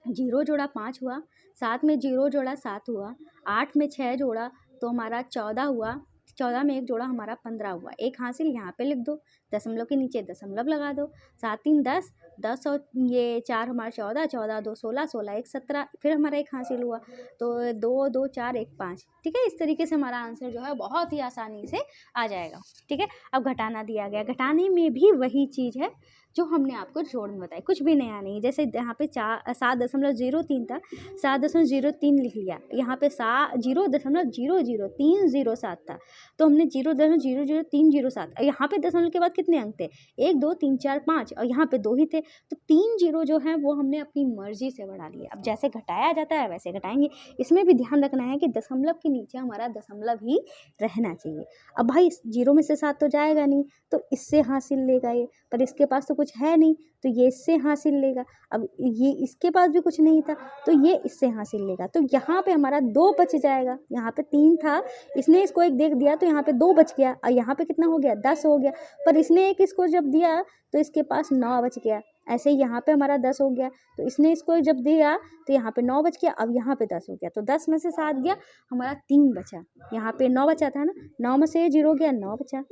जीरो जोड़ा 5 हुआ, 7 में जीरो जोड़ा 7 हुआ, 8 में 6 जोड़ा तो हमारा 14 हुआ, 14 में 1 जोड़ा हमारा 15 हुआ। एक हासिल यहाँ पे लिख दो, दशमलव के नीचे दशमलव लगा दो। 7 3 10, 10 और ये 4 हमारा 14, 14 2 16, 16 1 17, फिर हमारा एक हासिल हुआ तो 2 2 4 1 5। ठीक है, इस तरीके से हमारा आंसर जो है बहुत ही आसानी से आ जाएगा। ठीक है, अब घटाना दिया गया, घटाने में भी वही चीज़ है जो हमने आपको जोड़ में बताई, कुछ भी नया नहीं। जैसे यहाँ पे 7.03 था, 7.03 लिख लिया। यहाँ पे 0.00307 था, तो हमने 0.00307। यहाँ पे दशमलव के बाद कितने अंक थे? 1 2 3 4 5, और यहाँ पे 2 ही थे, तो 3 जीरो जो है वो हमने अपनी मर्जी से बढ़ा लिया। अब जैसे घटाया जाता है वैसे घटाएंगे। इसमें भी ध्यान रखना है कि दशमलव के नीचे हमारा दशमलव ही रहना चाहिए। अब भाई 0 में से 7 तो जाएगा नहीं, तो इससे हासिल लेगा ये, पर इसके पास तो कुछ है नहीं, तो ये इससे हासिल लेगा। अब ये इसके पास भी कुछ नहीं था, तो ये इससे हासिल लेगा। तो यहाँ पे हमारा 2 बच जाएगा। यहाँ पे 3 था, इसने इसको 1 देख दिया तो यहाँ पे 2 बच गया, और यहाँ पे कितना हो गया? 10 हो गया। पर इसने एक इसको जब दिया तो इसके पास 9 बच गया। ऐसे ही यहाँ पे हमारा 10 हो गया, तो इसने इसको जब दिया तो यहाँ पे 9 बच गया। अब यहाँ पे 10 हो गया, तो 10 में से 7 गया, हमारा 3 बचा। यहाँ पे 9 बचा था ना, 9 में से 0 गया, 9 बचा।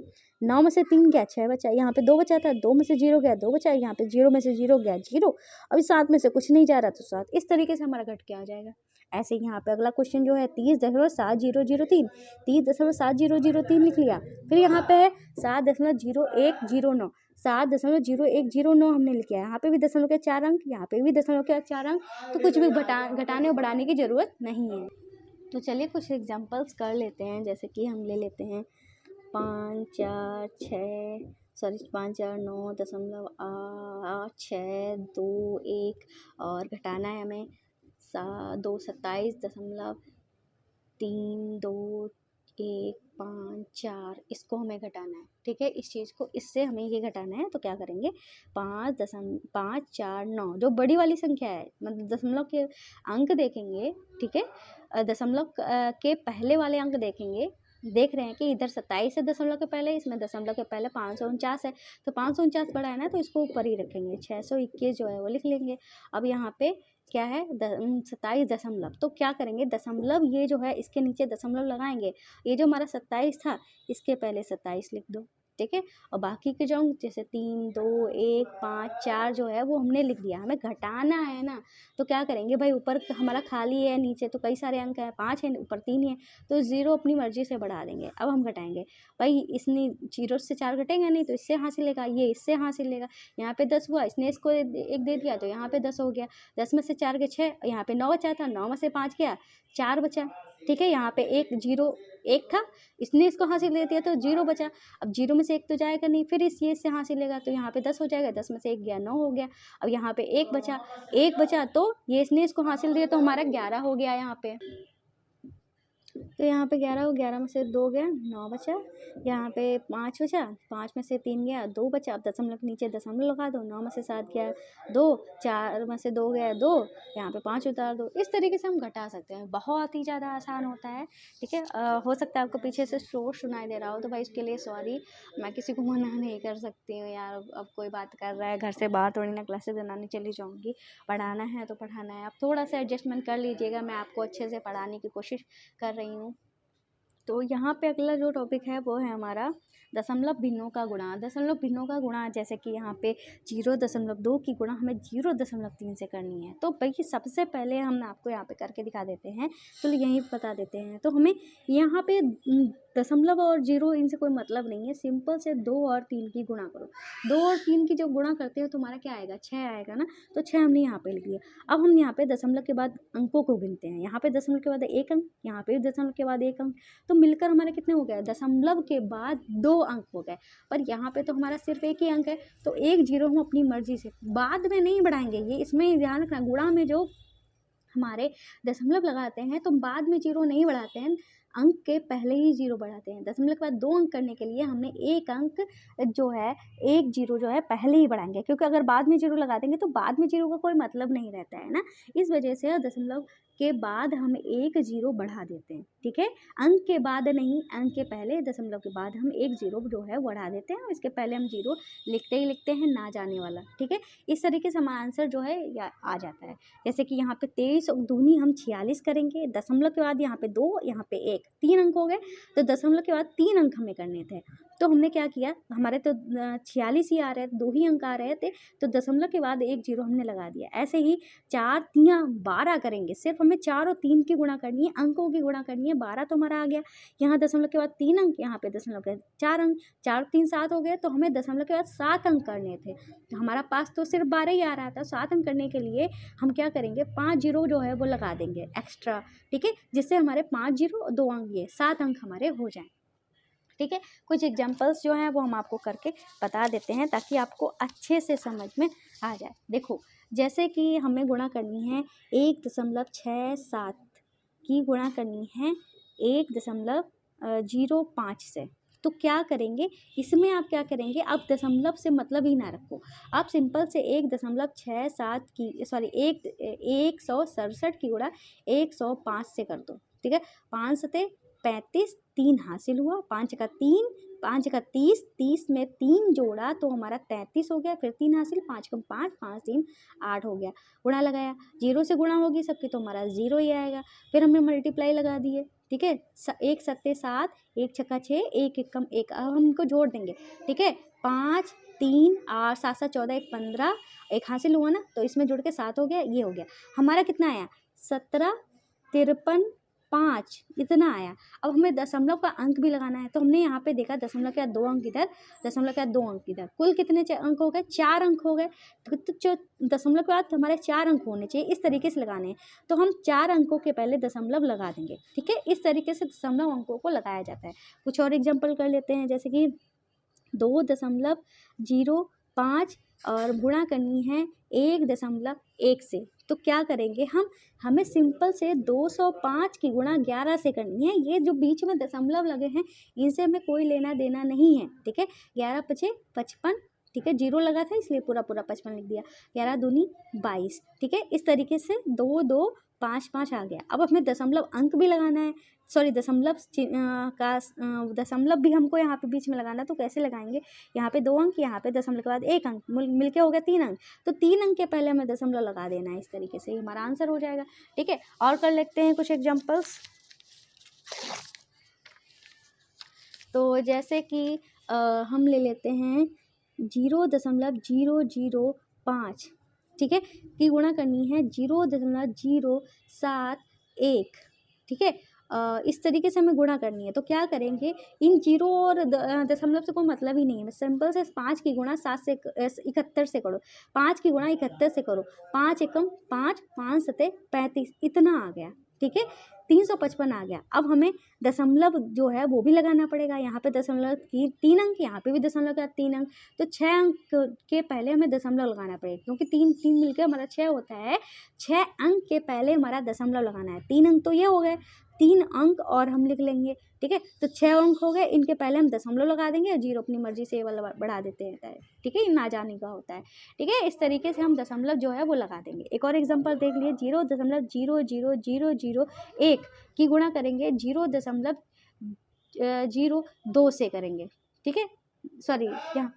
9 में से 3 गया, 6 बचा। यहाँ पे 2 बचा था, 2 में से 0 गया, 2 बचा। यहाँ पे 0 में से 0 गया, 0। अभी 7 में से कुछ नहीं जा रहा, तो 7। इस तरीके से हमारा घट के आ जाएगा। ऐसे ही यहाँ पे अगला क्वेश्चन जो है 30.7003, 30.7003 लिख लिया। फिर यहाँ पे है 7.0109, 7.0109 हमने लिखा है। यहाँ पे भी दशमलव के 4 अंक, यहाँ पे भी दशमलव के 4 अंक, तो कुछ भी घटाने और बढ़ाने की ज़रूरत नहीं है। तो चलिए कुछ एग्जांपल्स कर लेते हैं। जैसे कि हम ले लेते हैं 5 4 9 दशमलव 8 6 2 1, और घटाना है हमें 2 27.3 2 1 5 4, इसको हमें घटाना है। ठीक है, इस चीज़ को इससे हमें ये घटाना है, तो क्या करेंगे? 5 4 9 जो बड़ी वाली संख्या है, मतलब दशमलव के अंक देखेंगे। ठीक है, दशमलव के पहले वाले अंक देखेंगे। देख रहे हैं कि इधर 27 है दशमलव के पहले, इसमें दशमलव के पहले 549 है, तो 549 बड़ा है ना, तो इसको ऊपर ही रखेंगे। 621 जो है वो लिख लेंगे। अब यहाँ पे क्या है? 27 दशमलव, तो क्या करेंगे? दशमलव ये जो है इसके नीचे दशमलव लगाएंगे। ये जो हमारा 27 था, इसके पहले 27 लिख दो। ठीक है, और बाकी के जो जैसे 3 2 1 5 4 जो है वो हमने लिख दिया। हमें घटाना है ना, तो क्या करेंगे भाई? ऊपर हमारा खाली है, नीचे तो कई सारे अंक हैं, 5 है, ऊपर 3 है, तो 0 अपनी मर्जी से बढ़ा देंगे। अब हम घटाएंगे भाई, इसने 0 से 4 घटेंगे नहीं, तो इससे हासिल लेगा, ये इससे हासिल लेगा। यहाँ पे 10 हुआ, इसने इसको 1 दे दिया, तो यहाँ पे 10 हो गया। 10 में से 4 के 6, यहाँ पे 9 बचा था, 9 में से 5 गया, 4 बचा। ठीक है, यहाँ पे 1 था, इसने इसको हासिल दे दिया तो 0 बचा। अब 0 में से 1 तो जाएगा नहीं, फिर ये इससे हासिल लेगा, तो यहाँ पे 10 हो जाएगा। 10 में से 1 गया, 9 हो गया। अब यहाँ पे 1 बचा, तो ये इसने इसको हासिल दिया, तो हमारा 11 हो गया यहाँ पे। तो यहाँ पे 11 हो, 11 में से 2 गया, 9 बचा। यहाँ पे 5 बचा, 5 में से 3 गया, 2 बचा। अब दशमलव के नीचे दशमलव लगा दो। 9 में से 7 गया, 2, 4 में से 2 गया, 2, यहाँ पे 5 उतार दो। इस तरीके से हम घटा सकते हैं, बहुत ही ज़्यादा आसान होता है। ठीक है, हो सकता है आपको पीछे से शोर सुनाई दे रहा हो, तो भाई इसके लिए सॉरी। मैं किसी को मना नहीं कर सकती हूँ यार। अब कोई बात कर रहा है, घर से बाहर थोड़ी ना क्लासेस बनाने चली जाऊँगी। पढ़ाना है तो पढ़ाना है, आप थोड़ा सा एडजस्टमेंट कर लीजिएगा। मैं आपको अच्छे से पढ़ाने की कोशिश कर रही हूँ। तो यहाँ पे अगला जो टॉपिक है वो है हमारा दशमलव भिन्नों का गुणा। दशमलव भिन्नों का गुणा, जैसे कि यहाँ पे 0.2 की गुणा हमें 0.3 से करनी है। तो भाई सबसे पहले हम आपको यहाँ पे करके दिखा देते हैं, तो यहीं बता देते हैं। तो हमें यहाँ पे दशमलव और 0 इनसे कोई मतलब नहीं है। सिंपल से 2 और 3 की गुणा करो। 2 और 3 की जो गुणा करते हो तुम्हारा क्या आएगा? 6 आएगा ना, तो 6 हमने यहाँ पे लिख लिया। अब हम यहाँ पे दशमलव के बाद अंकों को गिनते हैं। यहाँ पे दशमलव के बाद 1 अंक, यहाँ पे दशमलव के बाद 1 अंक, तो मिलकर हमारे कितने हो गए? दशमलव के बाद 2 अंक हो गए। पर यहाँ पे तो हमारा सिर्फ 1 ही अंक है, तो 1 0 हम अपनी मर्जी से बाद में नहीं बढ़ाएंगे। ये इसमें ध्यान रखना, गुणा में जो हमारे दशमलव लगाते हैं तो बाद में 0 नहीं बढ़ाते हैं। अंक के पहले ही जीरो बढ़ाते हैं। दशमलव के बाद 2 अंक करने के लिए हमने एक अंक जो है, एक जीरो जो है पहले ही बढ़ाएंगे, क्योंकि अगर बाद में जीरो लगा देंगे तो बाद में जीरो का कोई मतलब नहीं रहता है ना। इस वजह से दशमलव के बाद हम एक जीरो बढ़ा देते हैं, ठीक है। अंक के बाद नहीं, अंक के पहले, दशमलव के बाद हम एक जीरो जो है बढ़ा देते हैं। इसके पहले हम जीरो लिखते ही लिखते हैं, ना जाने वाला, ठीक है। इस तरीके से हमारा आंसर जो है आ जाता है। जैसे कि यहाँ पे 23 और दूनी हम 46 करेंगे, दशमलव के बाद यहाँ पे 2, यहाँ पे 1, 3 अंक हो गए। तो दशमलव के बाद 3 अंक हमें करने थे, तो हमने क्या किया, हमारे तो 46 ही आ रहे थे, 2 ही अंक आ रहे थे, तो दशमलव के बाद एक जीरो हमने लगा दिया। ऐसे ही 4 3 12 करेंगे, सिर्फ हमें 4 और 3 की गुणा करनी है, अंकों की गुणा करनी है। 12 तो हमारा आ गया, यहाँ दशमलव के बाद 3 अंक, यहाँ पे दशमलव के 4 अंक, 4 3 7 हो गए। तो हमें दशमलव के बाद 7 अंक करने थे, तो हमारा पास तो सिर्फ 12 ही आ रहा था। 7 अंक करने के लिए हम क्या करेंगे, 5 जीरो जो है वो लगा देंगे एक्स्ट्रा, ठीक है, जिससे हमारे 5 जीरो और 2 अंक, ये 7 अंक हमारे हो जाएं, ठीक है। कुछ एग्जाम्पल्स जो हैं वो हम आपको करके बता देते हैं, ताकि आपको अच्छे से समझ में आ जाए। देखो, जैसे कि हमें गुणा करनी है 1.67 की गुणा करनी है 1.05 से, तो क्या करेंगे, इसमें आप क्या करेंगे, आप दशमलव से मतलब ही ना रखो, आप सिंपल से 1.67 की 167 की गुणा 105 से कर दो, ठीक है। 5 सते 35, 3 हासिल हुआ, 5 का 3, 5 का 30, 30 में 3 जोड़ा तो हमारा 33 हो गया, फिर 3 हासिल, 5 का 5, 5 3 8 हो गया। गुणा लगाया, जीरो से गुणा होगी सबकी तो हमारा जीरो ही आएगा। फिर हमने मल्टीप्लाई लगा दिए, ठीक है। 1 सत्ते 7, 1 छक्का 6, 1 एकम 1, अब हम इनको जोड़ देंगे, ठीक है। 5 3 8 7 7 14, 1 15, 1 हासिल हुआ ना, तो इसमें जुड़ के 7 हो गया, ये हो गया। हमारा कितना आया, 17 53 5, इतना आया। अब हमें दशमलव का अंक भी लगाना है, तो हमने यहाँ पे देखा दशमलव के बाद 2 अंक इधर, दशमलव के बाद 2 अंक इधर, कुल कितने अंक हो गए, 4 अंक हो गए। तो दशमलव के बाद हमारे 4 अंक होने चाहिए, इस तरीके से लगाने हैं। तो हम 4 अंकों के पहले दशमलव लगा देंगे, ठीक है। इस तरीके से दशमलव अंकों को लगाया जाता है। कुछ और एग्जाम्पल कर लेते हैं, जैसे कि 2.05 और गुणा करनी है 1.1 से, तो क्या करेंगे हम, हमें सिंपल से 205 की गुणा 11 से करनी है। ये जो बीच में दशमलव लगे हैं इनसे हमें कोई लेना देना नहीं है, ठीक है। 11 पचे 55, ठीक है, जीरो लगा था इसलिए पूरा 55 लिख दिया। 11 दूनी 22, ठीक है। इस तरीके से 2 2 5 5 आ गया। अब हमें दशमलव अंक भी लगाना है, सॉरी दशमलव दशमलव भी हमको यहाँ पे बीच में लगाना, तो कैसे लगाएंगे, यहाँ पे 2 अंक, यहाँ पे दशमलव के बाद 1 अंक, मिलके हो गया 3 अंक, तो 3 अंक के पहले हमें दशमलव लगा देना है। इस तरीके से हमारा आंसर हो जाएगा, ठीक है। और कर लेते हैं कुछ एग्जाम्पल्स। तो जैसे कि हम ले लेते हैं 0.005, ठीक है, की गुणा करनी है 0.071, ठीक है। इस तरीके से हमें गुणा करनी है, तो क्या करेंगे, इन जीरो और दशमलव से कोई मतलब ही नहीं है। सिंपल से 5 की गुणा 7 से 71 से करो, 5 की गुणा 71 से करो, 5 एकम 5, 5 सते 35, इतना आ गया, ठीक है। 355 आ गया। अब हमें दशमलव जो है वो भी लगाना पड़ेगा, यहाँ पे दशमलव की 3 अंक, यहाँ पे भी दशमलव का 3 अंक, तो 6 अंक के पहले हमें दशमलव लगाना पड़ेगा, क्योंकि 3 3 मिलकर हमारा 6 होता है। 6 अंक के पहले हमारा दशमलव लगाना है। 3 अंक तो ये हो गए, 3 अंक और हम लिख लेंगे, ठीक है। तो 6 अंक हो गए, इनके पहले हम दशमलव लगा देंगे और जीरो अपनी मर्जी से वाला बढ़ा देते हैं, ठीक है, ना जाने का होता है, ठीक है। इस तरीके से हम दशमलव जो है वो लगा देंगे। एक और एग्जांपल देख लिए, 0.00001 की गुणा करेंगे 0.02 से करेंगे, ठीक है, सॉरी यहाँ,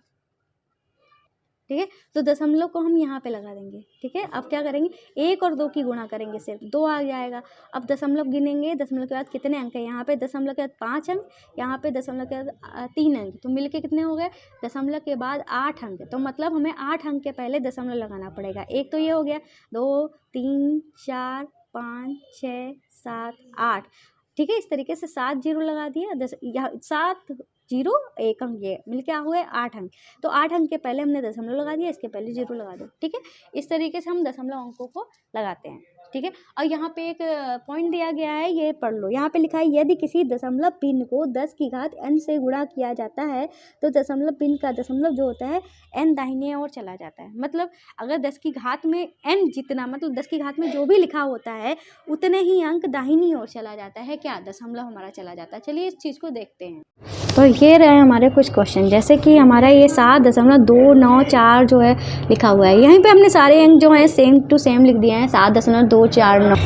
ठीक है। तो दशमलव को हम यहाँ पे लगा देंगे, ठीक है। अब क्या करेंगे, 1 और 2 की गुणा करेंगे, सिर्फ 2 आ जाएगा। अब दशमलव गिनेंगे, दशमलव के बाद कितने अंक है, यहाँ पे दशमलव के बाद 5 अंक, यहाँ पे दशमलव के बाद 3 अंक, तो मिलके कितने हो गए, दशमलव के बाद 8 अंक। तो मतलब हमें 8 अंक के पहले दशमलव लगाना पड़ेगा। एक तो ये हो गया, 2 3 4 5 6 7 8, ठीक है। इस तरीके से 7 जीरो लगा दिया, 7 0 1 अंक, ये मिल क्या हुए 8 अंक। तो 8 अंक के पहले हमने दशमलव लगा दिया, इसके पहले 0 लगा दो, ठीक है। इस तरीके से हम दशमलव अंकों को लगाते हैं, ठीक है। और यहाँ पे एक पॉइंट दिया गया है, ये पढ़ लो। यहाँ पे लिखा है यदि किसी दशमलव भिन्न को 10 की घात n से गुणा किया जाता है तो दशमलव भिन्न का दशमलव जो होता है n दाहिने ओर चला जाता है। मतलब अगर 10 की घात में n जितना, मतलब 10 की घात में जो भी लिखा होता है उतने ही अंक दाहिनी ओर चला जाता है, क्या दशमलव हमारा चला जाता है। चलिए इस चीज़ को देखते हैं। तो ये रहे हमारे कुछ क्वेश्चन, जैसे कि हमारा ये 7.294 जो है लिखा हुआ है, यहीं पे हमने सारे अंक जो है सेम टू सेम लिख दिए हैं 7.249,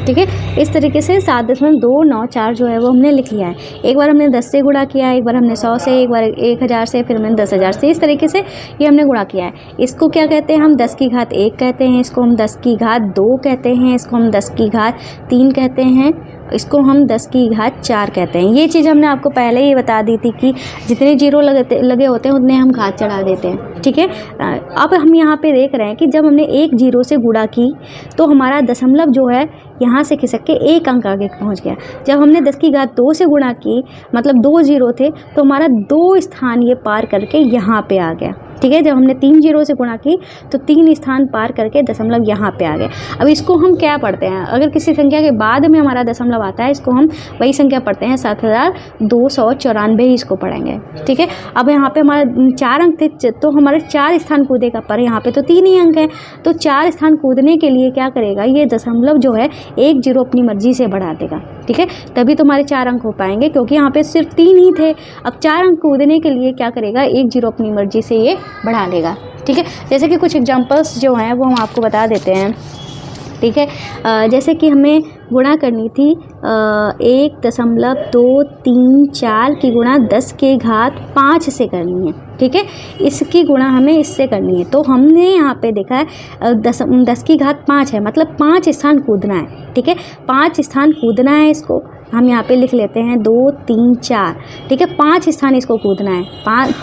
ठीक है। इस तरीके से 7.294 जो है वो हमने लिख लिया है। एक बार हमने 10 से गुणा किया, एक बार हमने 100 से, एक बार 1000 से, फिर हमने 10,000 से, इस तरीके से ये हमने गुणा किया है। इसको क्या कहते हैं हम 10 की घात 1 कहते हैं, इसको हम 10 की घात 2 कहते हैं, इसको हम 10 की घात 3 कहते हैं, इसको हम 10 की घात 4 कहते हैं। ये चीज़ हमने आपको पहले ही बता दी थी कि जितने जीरो लगे होते हैं उतने हम घात चढ़ा देते हैं, ठीक है। अब हम यहाँ पे देख रहे हैं कि जब हमने एक जीरो से गुणा की तो हमारा दशमलव जो है यहाँ से खिसक के 1 अंक आगे पहुँच गया। जब हमने 10 की घात 2 से गुणा की, मतलब 2 जीरो थे, तो हमारा 2 स्थान ये पार करके यहाँ पे आ गया, ठीक है। जब हमने 3 जीरो से गुणा की तो 3 स्थान पार करके दशमलव यहाँ पे आ गए। अब इसको हम क्या पढ़ते हैं, अगर किसी संख्या के बाद में हमारा दशमलव आता है, इसको हम वही संख्या पढ़ते हैं 7294 इसको पढ़ेंगे, ठीक है। अब यहाँ पे हमारा 4 अंक थे तो हमारे 4 स्थान कूदेगा, पर यहाँ पे तो 3 ही अंक है, तो 4 स्थान कूदने के लिए क्या करेगा, ये दशमलव जो है 1 जीरो अपनी मर्जी से बढ़ा देगा, ठीक है। तभी तुम्हारे 4 अंक हो पाएंगे, क्योंकि यहाँ पे सिर्फ 3 ही थे। अब 4 अंक कूदने के लिए क्या करेगा, 1 जीरो अपनी मर्जी से ये बढ़ा लेगा, ठीक है। जैसे कि कुछ एग्जांपल्स जो हैं वो हम आपको बता देते हैं, ठीक है। जैसे कि हमें गुणा करनी थी 1.234 की गुणा 10 के घात 5 से करनी है, ठीक है। इसकी गुणा हमें इससे करनी है, तो हमने यहाँ पे देखा है 10 की घात 5 है, मतलब 5 स्थान कूदना है, ठीक है। 5 स्थान कूदना है, इसको हम यहाँ पे लिख लेते हैं 2 3 4, ठीक है। 5 स्थान इसको कूदना है,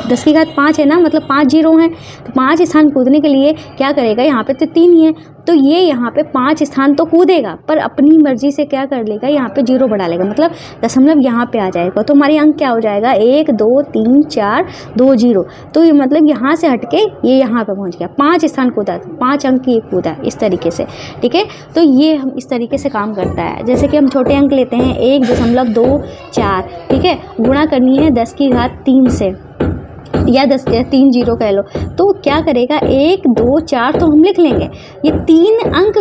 10 की घात 5 है ना, मतलब 5 जीरो हैं, तो 5 स्थान कूदने के लिए क्या करेगा, यहाँ पे तो 3 ही है, तो ये यहाँ पे 5 स्थान तो कूदेगा, पर अपनी मर्जी से क्या कर लेगा, यहाँ पे जीरो बढ़ा लेगा, मतलब दशमलव यहाँ पे आ जाएगा। तो हमारी अंक क्या हो जाएगा, 1 2 3 4 2 जीरो, तो ये मतलब यहाँ से हटके ये यहाँ पे पहुँच गया, 5 स्थान कूदा, 5 अंक ये कूदा, इस तरीके से, ठीक है। तो ये हम इस तरीके से काम करता है। जैसे कि हम छोटे अंक लेते हैं 1.24, ठीक है, गुणा करनी है 10 की घात 3 से, या 3 जीरो कह लो, तो क्या करेगा 1 2 4 तो हम लिख लेंगे, ये 3 अंक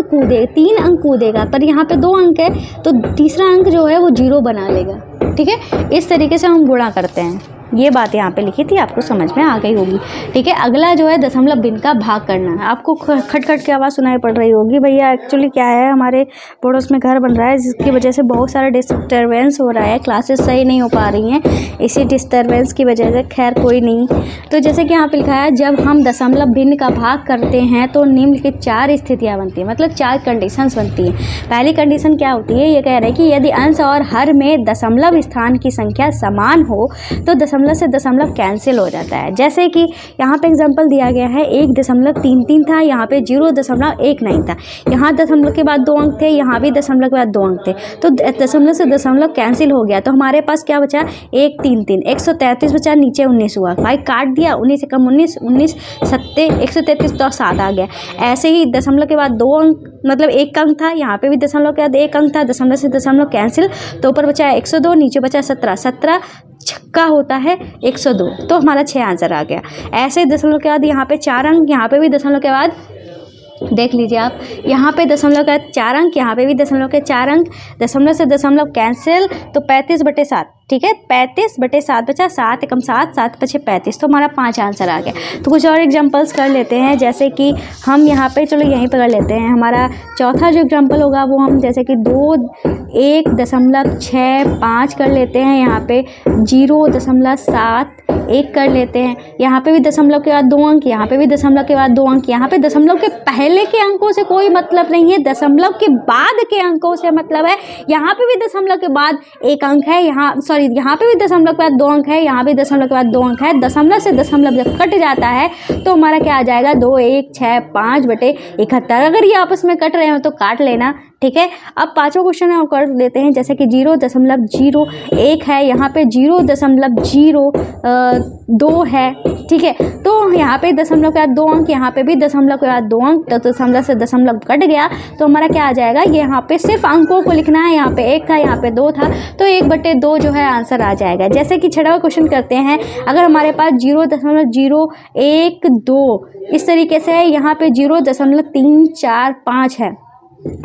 कूदेगा, पर यहाँ पे 2 अंक है, तो तीसरा अंक जो है वो जीरो बना लेगा, ठीक है। इस तरीके से हम गुणा करते हैं। ये बात यहाँ पे लिखी थी, आपको समझ में आ गई होगी, ठीक है। अगला जो है दशमलव भिन्न का भाग करना है। आपको खटखट की आवाज़ सुनाई पड़ रही होगी, भैया एक्चुअली क्या है, हमारे पड़ोस में घर बन रहा है, जिसकी वजह से बहुत सारा डिस्टर्बेंस हो रहा है, क्लासेस सही नहीं हो पा रही हैं इसी डिस्टर्बेंस की वजह से। खैर कोई नहीं। तो जैसे कि यहाँ पे लिखा है, जब हम दशमलव भिन्न का भाग करते हैं तो निम्नलिखित 4 स्थितियाँ बनती हैं, मतलब 4 कंडीशंस बनती हैं। पहली कंडीशन क्या होती है, ये कह रहे हैं कि यदि अंश और हर में दशमलव स्थान की संख्या समान हो तो दशमलव से दशमलव कैंसिल हो जाता है। जैसे कि यहाँ पे एग्जांपल दिया गया है, 1.33 था, यहाँ पे 0.19 था, यहाँ दशमलव के बाद 2 अंक थे, यहाँ भी दशमलव के बाद 2 अंक थे, तो दशमलव से दशमलव कैंसिल हो गया, तो हमारे पास क्या बचा 1 3 3 133 बचा, नीचे 19 हुआ, भाई काट दिया, 19 से कम 19 19 सत्ते 133 तो 7 आ गया। ऐसे ही दशमलव के बाद 2 अंक, मतलब 1 अंक था, यहाँ पे भी दशमलव के बाद 1 अंक था, दशमलव से दशमलव कैंसिल, तो ऊपर बचा 102, नीचे बचा 17, 17 छक्का होता है 102, तो हमारा 6 आंसर आ गया। ऐसे दशमलव के बाद यहाँ पे 4 अंक, यहाँ पे भी दशमलव के बाद देख लीजिए आप, यहाँ पे दशमलव का 4 अंक, यहाँ पे भी दशमलव के 4 अंक, दशमलव से दशमलव कैंसिल, तो 35/7, ठीक है, 35/7 बचा, 7 एकम 7, 7 पछे 35, तो हमारा 5 आंसर आ गया। तो कुछ और एग्जांपल्स कर लेते हैं, जैसे कि हम यहाँ पे, चलो यहीं पर कर लेते हैं, हमारा चौथा जो एग्जांपल होगा वो हम जैसे कि 1.65 कर लेते हैं, यहाँ पे 0.71 कर लेते हैं, यहाँ पे भी दशमलव के बाद 2 अंक, यहाँ पे भी दशमलव के बाद 2 अंक, यहाँ पे दशमलव के पहले के अंकों से कोई मतलब नहीं है, दशमलव के बाद के अंकों से मतलब है। यहाँ पे भी दशमलव के बाद 1 अंक है, यहाँ पे भी दशमलव के बाद 2 अंक है, यहाँ भी दशमलव के बाद 2 अंक है। दशमलव से दशमलव जब कट जाता है तो हमारा क्या आ जाएगा, 2 1 6 5/71। अगर ये आपस में कट रहे हो तो काट लेना, ठीक है। अब पांचों क्वेश्चन हम कर लेते हैं, जैसे कि 0.01 है, यहाँ पे 0.02 है, ठीक है। तो यहाँ पे दशमलव के बाद 2 अंक, यहाँ पे भी दशमलव के बाद 2 अंक, तो दशमलव से दशमलव कट गया, तो हमारा क्या आ जाएगा, ये यहाँ पे सिर्फ अंकों को लिखना है, यहाँ पे 1 था, यहाँ पे 2 था, तो 1/2 जो है आंसर आ जाएगा। जैसे कि 6वां क्वेश्चन करते हैं, अगर हमारे पास 0.012 इस तरीके से है, यहाँ पे 0.345 है,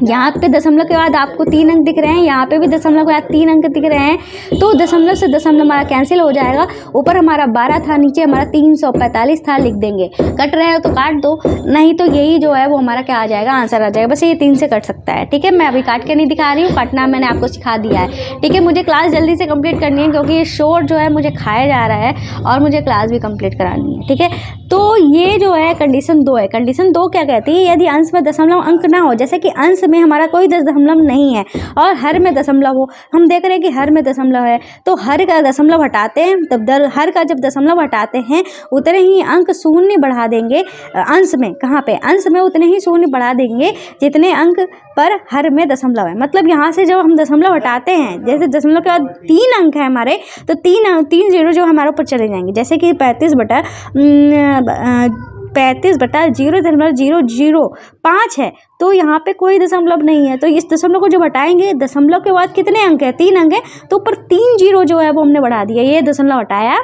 यहाँ पे दशमलव के बाद आपको 3 अंक दिख रहे हैं, यहाँ पे भी दशमलव के बाद 3 अंक दिख रहे हैं, तो दशमलव से दशमलव हमारा कैंसिल हो जाएगा। ऊपर हमारा 12 था, नीचे हमारा 345 था, लिख देंगे। कट रहे हो तो काट दो, नहीं तो यही जो है वो हमारा क्या आ जाएगा, आंसर आ जाएगा। बस ये 3 से कट सकता है, ठीक है। मैं अभी काट के नहीं दिखा रही हूँ, काटना मैंने आपको सिखा दिया है, ठीक है। मुझे क्लास जल्दी से कंप्लीट करनी है, क्योंकि ये शोर जो है मुझे खाया जा रहा है और मुझे क्लास भी कंप्लीट करानी है, ठीक है। तो ये जो है कंडीशन 2 है। कंडीशन 2 क्या कहती है, यदि अंश में दशमलव अंक ना हो, जैसे कि अंश में हमारा कोई दशमलव नहीं है और हर में दशमलव हो, हम देख रहे हैं कि हर में दशमलव है, तो हर का दशमलव हटाते हैं, तब हर का जब दशमलव हटाते हैं उतने ही अंक शून्य बढ़ा देंगे अंश में। कहाँ पे, अंश में उतने ही शून्य बढ़ा देंगे जितने अंक पर हर में दशमलव है। मतलब यहाँ से जब हम दशमलव हटाते हैं, जैसे दशमलव के बाद 3 अंक है हमारे, तो 3 जीरो जो हमारे ऊपर चले जाएंगे। जैसे कि 35/0.005 है, तो यहाँ पे कोई दशमलव नहीं है, तो इस दशमलव को जब हटाएंगे, दशमलव के बाद कितने अंक है, 3 अंक है, तो ऊपर 3 जीरो जो है वो हमने बढ़ा दिया। ये दशमलव हटाया,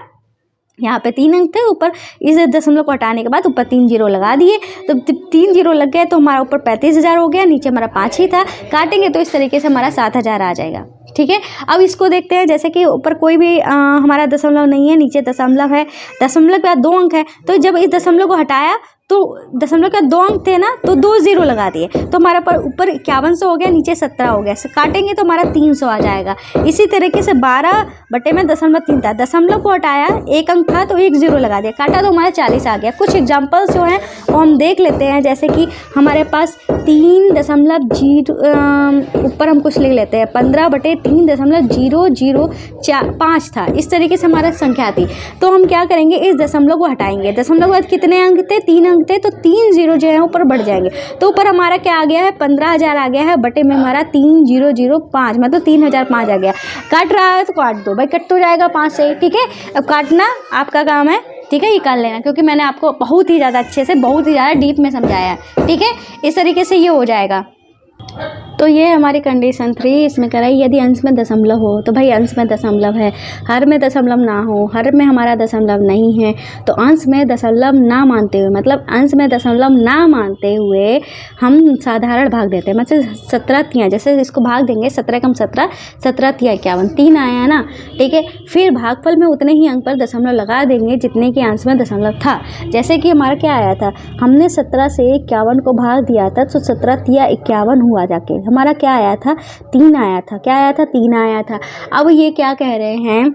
यहाँ पे 3 अंक थे, ऊपर इस दशमलव को हटाने के बाद ऊपर 3 जीरो लगा दिए, तो 3 जीरो लग गए, तो हमारा ऊपर 35,000 हो गया, नीचे हमारा 5 ही था। काटेंगे तो इस तरीके से हमारा 7,000 आ जाएगा, ठीक है। अब इसको देखते हैं, जैसे कि ऊपर कोई भी हमारा दशमलव नहीं है, नीचे दशमलव है, दशमलव के बाद 2 अंक है, तो जब इस दशमलव को हटाया तो दशमलव के 2 अंक थे ना, तो 2 जीरो लगा दिए, तो हमारा ऊपर 5100 हो गया, नीचे 17 हो गया। काटेंगे तो हमारा 300 आ जाएगा। इसी तरीके से 12/3 था, दशमलव को हटाया, 1 अंक था तो 1 जीरो लगा दिया, काटा तो हमारा 40 आ गया। कुछ एग्जाम्पल्स जो हैं वो हम देख लेते हैं, जैसे कि हमारे पास 3.0 ऊपर हम कुछ लिख लेते हैं, 15/3.005 था। इस तरीके से हमारा संख्या थी, तो हम क्या करेंगे, इस दशमलव को हटाएंगे। दशमलव के बाद कितने अंक थे, 3 अंक थे, तो 3 जीरो जो है ऊपर बढ़ जाएंगे, तो ऊपर हमारा क्या आ गया है, 15,000 आ गया है, बटे में हमारा 3005, मतलब 3005 आ गया। काट रहा है तो काट दो भाई, कट तो जाएगा 5 से, ठीक है। अब काटना आपका काम है, ठीक है, ये कर लेना, क्योंकि मैंने आपको बहुत ही ज़्यादा अच्छे से, बहुत ही ज़्यादा डीप में समझाया है, ठीक है। इस तरीके से ये हो जाएगा। तो ये हमारी कंडीशन 3 इसमें कराई, यदि अंश में दशमलव हो, तो भाई अंश में दशमलव है, हर में दशमलव ना हो, हर में हमारा दशमलव नहीं है, तो अंश में दशमलव ना मानते हुए, मतलब अंश में दशमलव ना मानते हुए हम साधारण भाग देते हैं। मतलब 17 तियाँ, जैसे इसको भाग देंगे, 17 कम 17, 17 तियाँ 51, 3 आया है ना, ठीक है। फिर भागफल में उतने ही अंक पर दशमलव लगा देंगे जितने कि अंश में दशमलव था। जैसे कि हमारा क्या आया था, हमने 17 से 51 को भाग दिया था, तो 17 तियाँ 51 हुआ जाके, हमारा क्या आया था, 3 आया था। क्या आया था, 3 आया था। अब ये क्या कह रहे हैं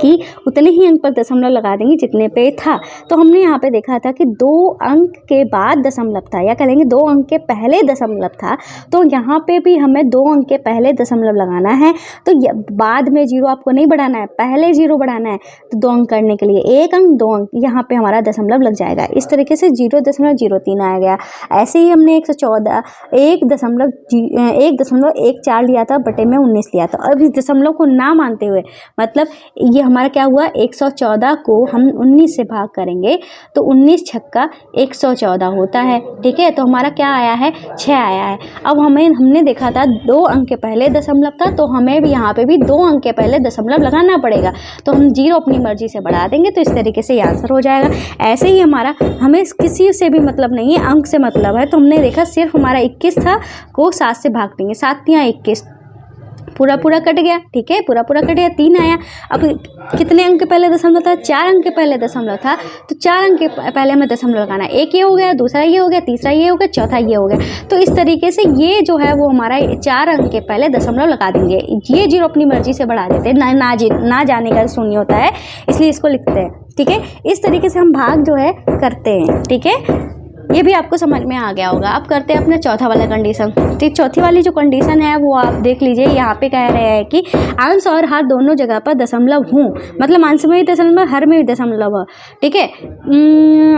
कि उतने ही अंक पर दशमलव लगा देंगे जितने पे था। तो हमने यहाँ पे देखा था कि 2 अंक के बाद दशमलव था, या कहेंगे 2 अंक के पहले दशमलव था, तो यहाँ पे भी हमें 2 अंक के पहले दशमलव लगाना है। तो बाद में जीरो आपको नहीं बढ़ाना है, पहले जीरो बढ़ाना है। तो 2 अंक करने के लिए 1 अंक 2 अंक, यहाँ पे हमारा दशमलव लग जाएगा। इस तरीके से 0.03 आ गया। ऐसे ही हमने 1.14 लिया था, बटे में 19 लिया था। अब इस दशमलव को ना मानते हुए, मतलब ये हमारा क्या हुआ, 114 को हम 19 से भाग करेंगे, तो 19 छक्का 114 होता है, ठीक है। तो हमारा क्या आया है, 6 आया है। अब हमने देखा था 2 अंक के पहले दशमलव था, तो हमें भी यहाँ पे भी 2 अंक के पहले दशमलव लगाना पड़ेगा। तो हम 0 अपनी मर्जी से बढ़ा देंगे, तो इस तरीके से ये आंसर हो जाएगा। ऐसे ही हमारा, हमें किसी से भी मतलब नहीं है, अंक से मतलब है। तो हमने देखा सिर्फ हमारा 21 था, को 7 से भाग देंगे, 7 तियाँ 21, पूरा कट गया, ठीक है, पूरा कट गया, 3 आया। अब कितने अंक के पहले दशमलव था, 4 अंक के पहले दशमलव था, तो 4 अंक के पहले हमें दशमलव लगाना। एक ये हो गया, दूसरा ये हो गया, तीसरा ये हो गया, चौथा ये हो गया। तो इस तरीके से ये जो है वो हमारा 4 अंक के पहले दशमलव लगा देंगे। ये 0 अपनी मर्जी से बढ़ा देते हैं, ना जाने का शून्य होता है, इसलिए इसको लिखते हैं, ठीक है। इस तरीके से हम भाग जो है करते हैं, ठीक है। ये भी आपको समझ में आ गया होगा। अब करते हैं अपना चौथा वाला कंडीशन। ठीक, चौथी वाली जो कंडीशन है वो आप देख लीजिए। यहाँ पे कह रहे हैं कि अंश और हर दोनों जगह पर दशमलव हूँ, मतलब अंश में भी दशमलव, हर में भी दशमलव है। ठीक है,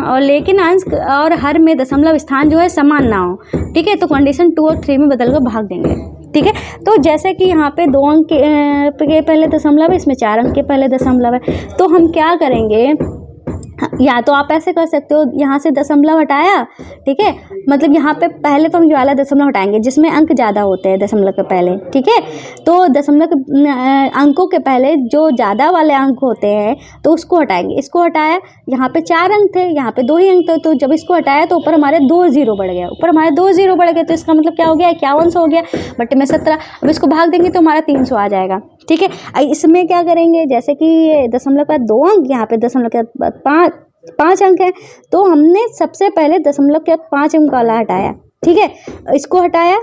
और लेकिन अंश और हर में दशमलव स्थान जो है समान ना हो। ठीक है, तो कंडीशन 2 और 3 में बदल कर भाग देंगे। ठीक है, तो जैसे कि यहाँ पे 2 अंक के पहले दशमलव है, इसमें 4 अंक के पहले दशमलव है, तो हम क्या करेंगे, या तो आप ऐसे कर सकते हो, यहाँ से दशमलव हटाया। ठीक है, मतलब यहाँ पे पहले तो हम ये वाला दशमलव हटाएंगे जिसमें अंक ज़्यादा होते हैं दशमलव के पहले। ठीक है, तो दशमलव के अंकों के पहले जो ज़्यादा वाले अंक होते हैं तो उसको हटाएंगे। इसको हटाया, यहाँ पे 4 अंक थे, यहाँ पे 2 ही अंक थे, तो जब इसको हटाया तो ऊपर हमारे 2 0 बढ़ गया। ऊपर हमारे 2 0 बढ़ गए, तो इसका मतलब क्या हो गया, 51 हो गया, बटे में 17। अब इसको भाग देंगे तो हमारा 300 आ जाएगा। ठीक है, इसमें क्या करेंगे, जैसे कि दशमलव का 2 अंक, यहाँ पे दशमलव के बाद 5 अंक हैं, तो हमने सबसे पहले दशमलव के 5 अंक वाला हटाया। ठीक है, इसको हटाया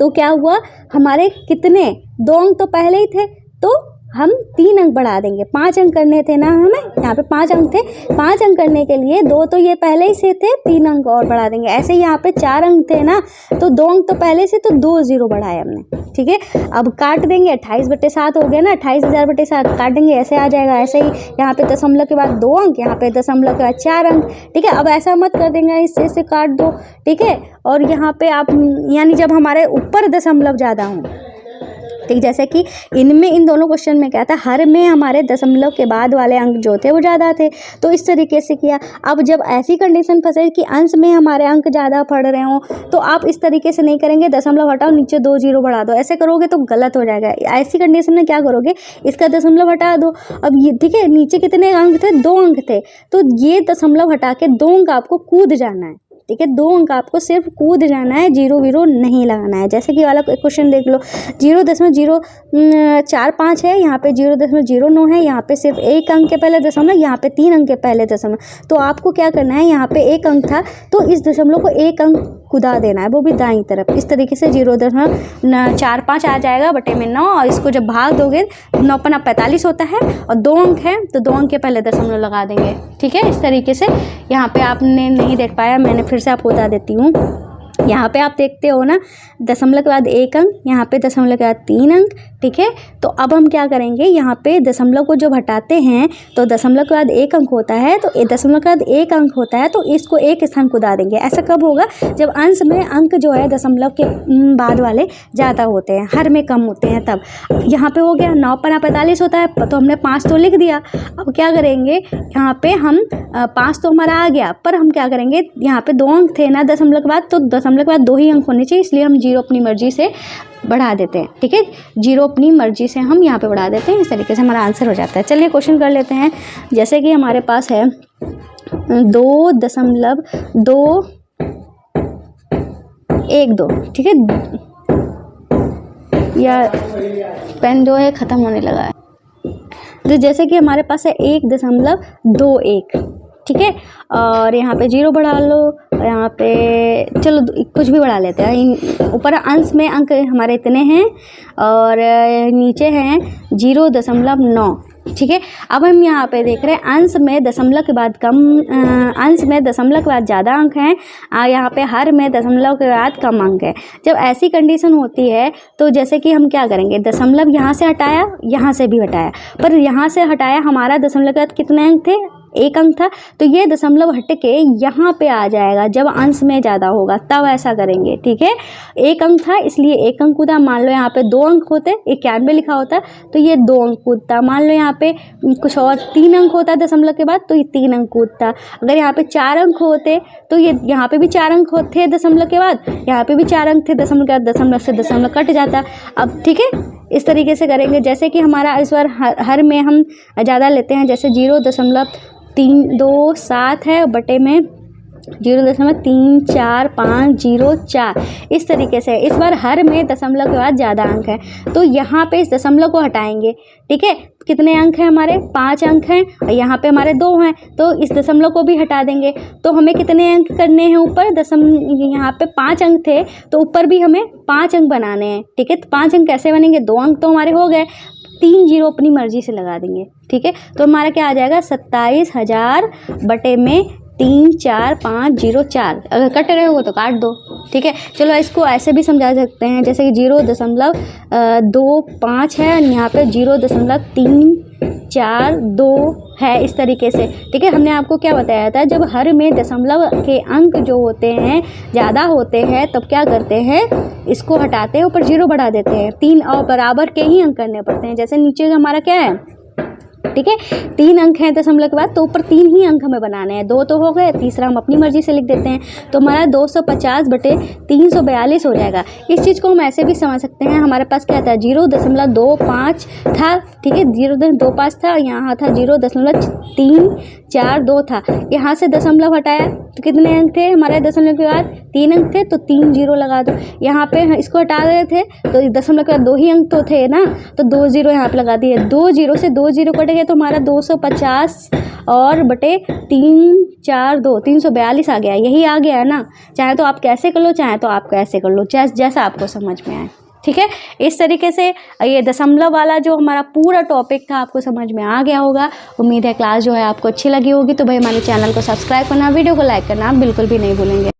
तो क्या हुआ, हमारे कितने 2 अंक तो पहले ही थे, तो हम 3 अंक बढ़ा देंगे। 5 अंक करने थे ना हमें, यहाँ पे 5 अंक थे, 5 अंक करने के लिए 2 तो ये पहले ही से थे, 3 अंक और बढ़ा देंगे। ऐसे ही यहाँ पे 4 अंक थे ना, तो 2 अंक तो पहले से, तो 2 0 बढ़ाए हमने। ठीक है, अब काट देंगे, 28/7 हो गया ना, 28,000/7 काट देंगे, ऐसे आ जाएगा। ऐसे ही यहाँ पे दशमलव के बाद 2 अंक, यहाँ पे दशमलव के बाद 4 अंक। ठीक है, अब ऐसा मत कर देंगे, इससे काट दो। ठीक है, और यहाँ पे आप, यानी जब हमारे ऊपर दशमलव ज़्यादा हों, ठीक, जैसे कि इनमें, इन दोनों क्वेश्चन में क्या था, हर में हमारे दशमलव के बाद वाले अंक जो थे वो ज़्यादा थे, तो इस तरीके से किया। अब जब ऐसी कंडीशन फंसे कि अंश में हमारे अंक ज़्यादा पढ़ रहे हों, तो आप इस तरीके से नहीं करेंगे, दशमलव हटाओ, नीचे 2 0 बढ़ा दो। ऐसे करोगे तो गलत हो जाएगा। ऐसी कंडीशन में क्या करोगे, इसका दशमलव हटा दो। अब ये, ठीक है, नीचे कितने अंक थे, 2 अंक थे, तो ये दशमलव हटा के 2 अंक आपको कूद जाना है। ठीक है, 2 अंक आपको सिर्फ कूद जाना है, 0 0 नहीं लगाना है। जैसे कि वाला क्वेश्चन देख लो, 0.045 है, यहाँ पे 0.09 है, यहाँ पे सिर्फ 1 अंक के पहले दशमलव, यहाँ पे 3 अंक के पहले दशमलव। तो आपको क्या करना है, यहाँ पे 1 अंक था, तो इस दशमलव को 1 अंक कुदा देना है, वो भी दाईं तरफ। इस तरीके से 0.45 आ जाएगा, बटे में 9, और इसको जब भाग दोगे 9 पन्ना 45 होता है, और 2 अंक है तो 2 अंक के पहले दशमलव लगा देंगे। ठीक है, इस तरीके से। यहाँ पे आपने नहीं देख पाया, मैंने फिर से आपको बता देती हूँ। यहाँ पे आप देखते हो ना, दशमलव के बाद 1 अंक, यहाँ पे दशमलव के बाद 3 अंक। ठीक है, तो अब हम क्या करेंगे, यहाँ पे दशमलव को जब हटाते हैं तो दशमलव के बाद 1 अंक होता है, तो दशमलव के बाद 1 अंक होता है, तो इसको 1 स्थान कुदा देंगे। ऐसा कब होगा, जब अंश में अंक जो है दशमलव के बाद वाले ज़्यादा होते हैं, हर में कम होते हैं, तब। यहाँ पे हो गया 9 पन्ना 45 होता है, तो हमने 5 तो लिख दिया। अब क्या करेंगे, यहाँ पे हम 5 तो हमारा आ गया, पर हम क्या करेंगे, यहाँ पे 2 अंक थे ना दशमलव के बाद, तो दशमलव के बाद 2 ही अंक होने चाहिए, इसलिए हम 0 अपनी मर्जी से बढ़ा देते हैं। ठीक है, 0 अपनी मर्जी से हम यहाँ पे बढ़ा देते हैं। इस तरीके से हमारा आंसर हो जाता है। चलिए क्वेश्चन कर लेते हैं। जैसे कि हमारे पास है 2.212। ठीक है, या पेन जो है ख़त्म होने लगा है। तो जैसे कि हमारे पास है 1.21। ठीक है, और यहाँ पे 0 बढ़ा लो, यहाँ पे चलो कुछ भी बढ़ा लेते हैं। ऊपर अंश में अंक हमारे इतने हैं और नीचे हैं 0.9। ठीक है, अब हम यहाँ पे देख रहे हैं अंश में दशमलव के बाद कम, अंश में दशमलव के बाद ज़्यादा अंक हैं, यहाँ पे हर में दशमलव के बाद कम अंक है। जब ऐसी कंडीशन होती है तो जैसे कि हम क्या करेंगे, दशमलव यहाँ से हटाया, यहाँ से भी हटाया, पर यहाँ से हटाया हमारा दशमलव के बाद कितने अंक थे, 1 अंक था, तो ये दशमलव हट के यहाँ पे आ जाएगा जब अंश में ज़्यादा होगा, तब ऐसा करेंगे। ठीक है, 1 अंक था इसलिए 1 अंक कूदा। मान लो यहाँ पे 2 अंक होते, 91 लिखा होता तो ये 2 अंक कूदता। मान लो यहाँ पे कुछ और 3 अंक होता दशमलव के बाद, तो ये 3 अंक कूदता। अगर यहाँ पे 4 अंक होते तो ये यहाँ पे भी 4 अंक होते दशमलव के बाद, यहाँ पे भी 4 अंक थे दशमलव के बाद, दशमलव से दशमलव कट जाता। अब ठीक है, इस तरीके से करेंगे। जैसे कि हमारा इस बार हर में हम ज़्यादा लेते हैं, जैसे 0.327 है, बटे में 0.345004। इस तरीके से इस बार हर में दशमलव के बाद ज़्यादा अंक है, तो यहाँ पे इस दशमलव को हटाएंगे। ठीक है, कितने अंक हैं हमारे, 5 अंक हैं, और यहाँ पे हमारे 2 हैं, तो इस दशमलव को भी हटा देंगे। तो हमें कितने अंक करने हैं ऊपर, यहाँ पे 5 अंक थे, तो ऊपर भी हमें 5 अंक बनाने हैं। ठीक है, तो 5 अंक कैसे बनेंगे, 2 अंक तो हमारे हो गए, 3 0 अपनी मर्जी से लगा देंगे। ठीक है, तो हमारा क्या आ जाएगा, 27,000 बटे में 34504। अगर कट रहे हो तो काट दो, ठीक है। चलो इसको ऐसे भी समझा सकते हैं, जैसे कि 0.25 है, यहाँ पे 0.342 है, इस तरीके से, ठीक है। हमने आपको क्या बताया था, जब हर में दशमलव के अंक जो होते हैं ज़्यादा होते हैं तब क्या करते हैं, इसको हटाते हैं, ऊपर 0 बढ़ा देते हैं। 3 और बराबर के ही अंक करने पड़ते हैं। जैसे नीचे हमारा क्या है, ठीक है, 3 अंक हैं दशमलव के बाद, तो ऊपर 3 ही अंक हमें बनाने हैं। 2 तो हो गए, तीसरा हम अपनी मर्जी से लिख देते हैं, तो हमारा 250/342 हो जाएगा। इस चीज़ को हम ऐसे भी समझ सकते हैं, हमारे पास क्या था, 0.25 था, ठीक है, 0.25 था, यहाँ था 0.342 था। यहाँ से दशमलव हटाया तो कितने अंक थे हमारे दशमलव के बाद, 3 अंक थे, तो 3 0 लगा दो। यहाँ पे इसको हटा रहे थे तो दशमलव के बाद 2 ही अंक तो थे ना, तो 2 0 यहाँ पे लगा दिए। 2 0 से 2 0 कट गए तो हमारा 250 और बटे 342 342 आ गया। यही आ गया है ना। चाहे तो आप कैसे कर लो, चाहे तो आप कैसे कर लो, जैसा आपको समझ में आए, ठीक है। इस तरीके से ये दशमलव वाला जो हमारा पूरा टॉपिक था आपको समझ में आ गया होगा। उम्मीद है क्लास जो है आपको अच्छी लगी होगी। तो भाई हमारे चैनल को सब्सक्राइब करना, वीडियो को लाइक करना आप बिल्कुल भी नहीं भूलेंगे।